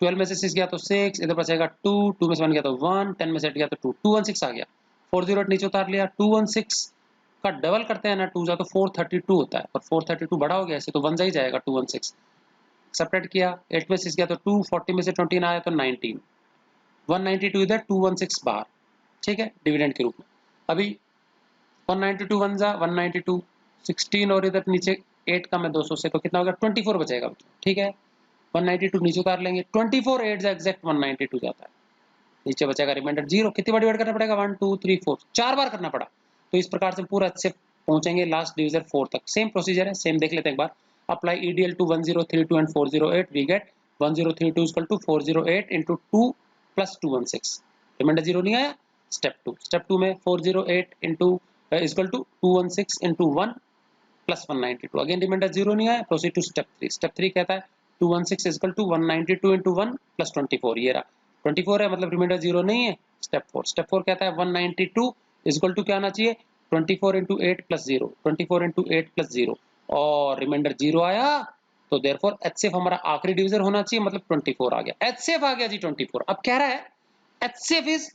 12 में से 6 गया तो 6, इधर बचेगा 2, 2 में से 1 गया तो 1, 10 में से 8 गया तो 2, 216 आ गया। 408 नीचे उतार लिया, 216 का डबल करते हैं ना, 2 जा तो 432 होता है, और 432 बड़ा हो गया ऐसे, तो 1 जा ही जाएगा 216। सेपरेट किया, 8 में 6 गया तो 2, 40 में से 20 आया तो 19, 192 इधर, 216 बाहर। ठीक है, डिविडेंड के रूप में। अभी 192 1 जा 192, 16 और इधर नीचे 8 का मैं 200 से, तो कितना होगा? 24 बचेगा। ठीक है, 192 नीचे उतार लेंगे, 24 8 जा एग्जैक्ट 192 जाता है, नीचे बचेगा रिमाइंडर 0। कितनी बार डिवाइड करना पड़ेगा? 1 2 3 4, 4 बार करना पड़ा। तो इस प्रकार से पूरा अच्छे पहुंचेंगे लास्ट डिविजन 4 तक। सेम प्रोसीजर है, सेम देख लेते हैं एक बार। Apply EDL to 1032 and 408, we get 1032 equal to 408 into 2 plus 216, remainder 0 नहीं आया। स्टेप 2, स्टेप 2 में 408 into equal to 216 into 1 plus 192, again remainder 0 नहीं आया। Proceed to step 3। स्टेप 3 कहता है 216 इक्वल टू 192 इंटू 1 प्लस 24, ये रहा 24 है, मतलब रिमाइंडर 0 नहीं है। स्टेप 4 कहता है 192 इक्वल टू क्या आना चाहिए, 24 इंटू 8 प्लस 0, 24 इंटू 8 प्लस 0, और रिमाइंडर 0 आया, तो देयरफॉर एचसीएफ हमारा आखिरी डिवीजन होना चाहिए, मतलब 24 आ गया। एचसीएफ आ गया जी 24। अब कह रहा है HCF is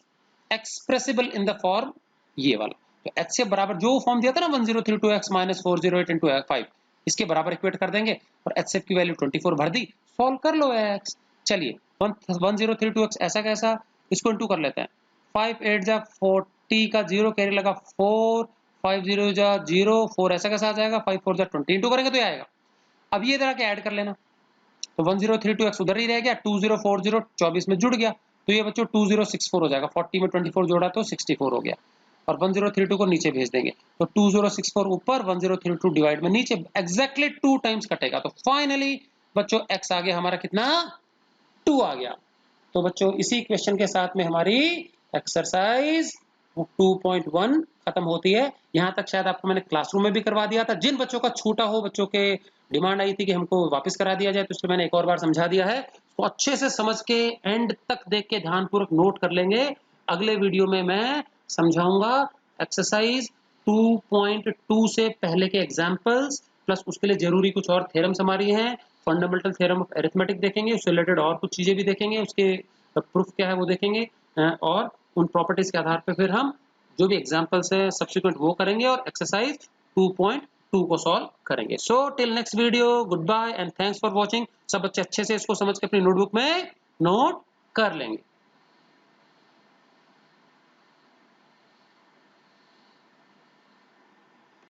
expressible in the form, ये वाला, तो एचसीएफ बराबर जो फॉर्म दिया था ना 1032x माइनस 408 इंटू 5, इसके बराबर इक्वेट कर देंगे और एचसीएफ की वैल्यू 24 भर दी, सॉल्व कर लो x। चलिए 1032x ऐसा कैसा, इसको इंटू कर लेते हैं, 5 8 जा 40 का 0 कैरी लगा 4, 5 0 जा 0 4 ऐसा कैसा आ जाएगा, 5 4 जा 20 इंटू करेंगे तो ये आएगा। अब ये तरह के ऐड कर लेना, तो 1032x उधर ही रह गया, 2040 24 में जुड़ गया, तो ये बच्चों 2064 हो जाएगा, 40 में 24 जोड़ा तो 64 हो गया, और 1032 को नीचे भेज देंगे, तो 2064 ऊपर 1032 डिवाइड में नीचे, एग्जैक्टली 2 टाइम्स कटेगा, तो फाइनली बच्चों x आ गया हमारा कितना, 2 आ गया। तो बच्चों इसी क्वेश्चन के साथ में हमारी एक्सरसाइज 2.1 खत्म होती है। यहां तक शायद आपको मैंने क्लासरूम में भी करवा दिया था, जिन बच्चों का छूटा हो, बच्चों के डिमांड आई थी कि हमको वापस करा दिया जाए, तो इसलिए मैंने एक और बार समझा दिया है, तो अच्छे से समझ के एंड तक देख के ध्यानपूर्वक नोट कर लेंगे। अगले वीडियो में मैं समझाऊंगा एक्सरसाइज 2.2 से पहले के एग्जाम्पल्स, प्लस उसके लिए जरूरी कुछ और थ्योरम्स हमारी हैं, फंडामेंटल थ्योरम ऑफ अरिथमेटिक देखेंगे, उससे रिलेटेड और कुछ चीजें भी देखेंगे, उसके प्रूफ क्या है वो देखेंगे, और उन प्रॉपर्टीज के आधार पर फिर हम जो भी एग्जाम्पल्स है सब्सिक्वेंट वो करेंगे और एक्सरसाइज 2.2 को सॉल्व करेंगे। So till next video, goodbye and thanks for watching. सब बच्चे अच्छे से इसको समझ के अपनी नोटबुक में नोट कर लेंगे।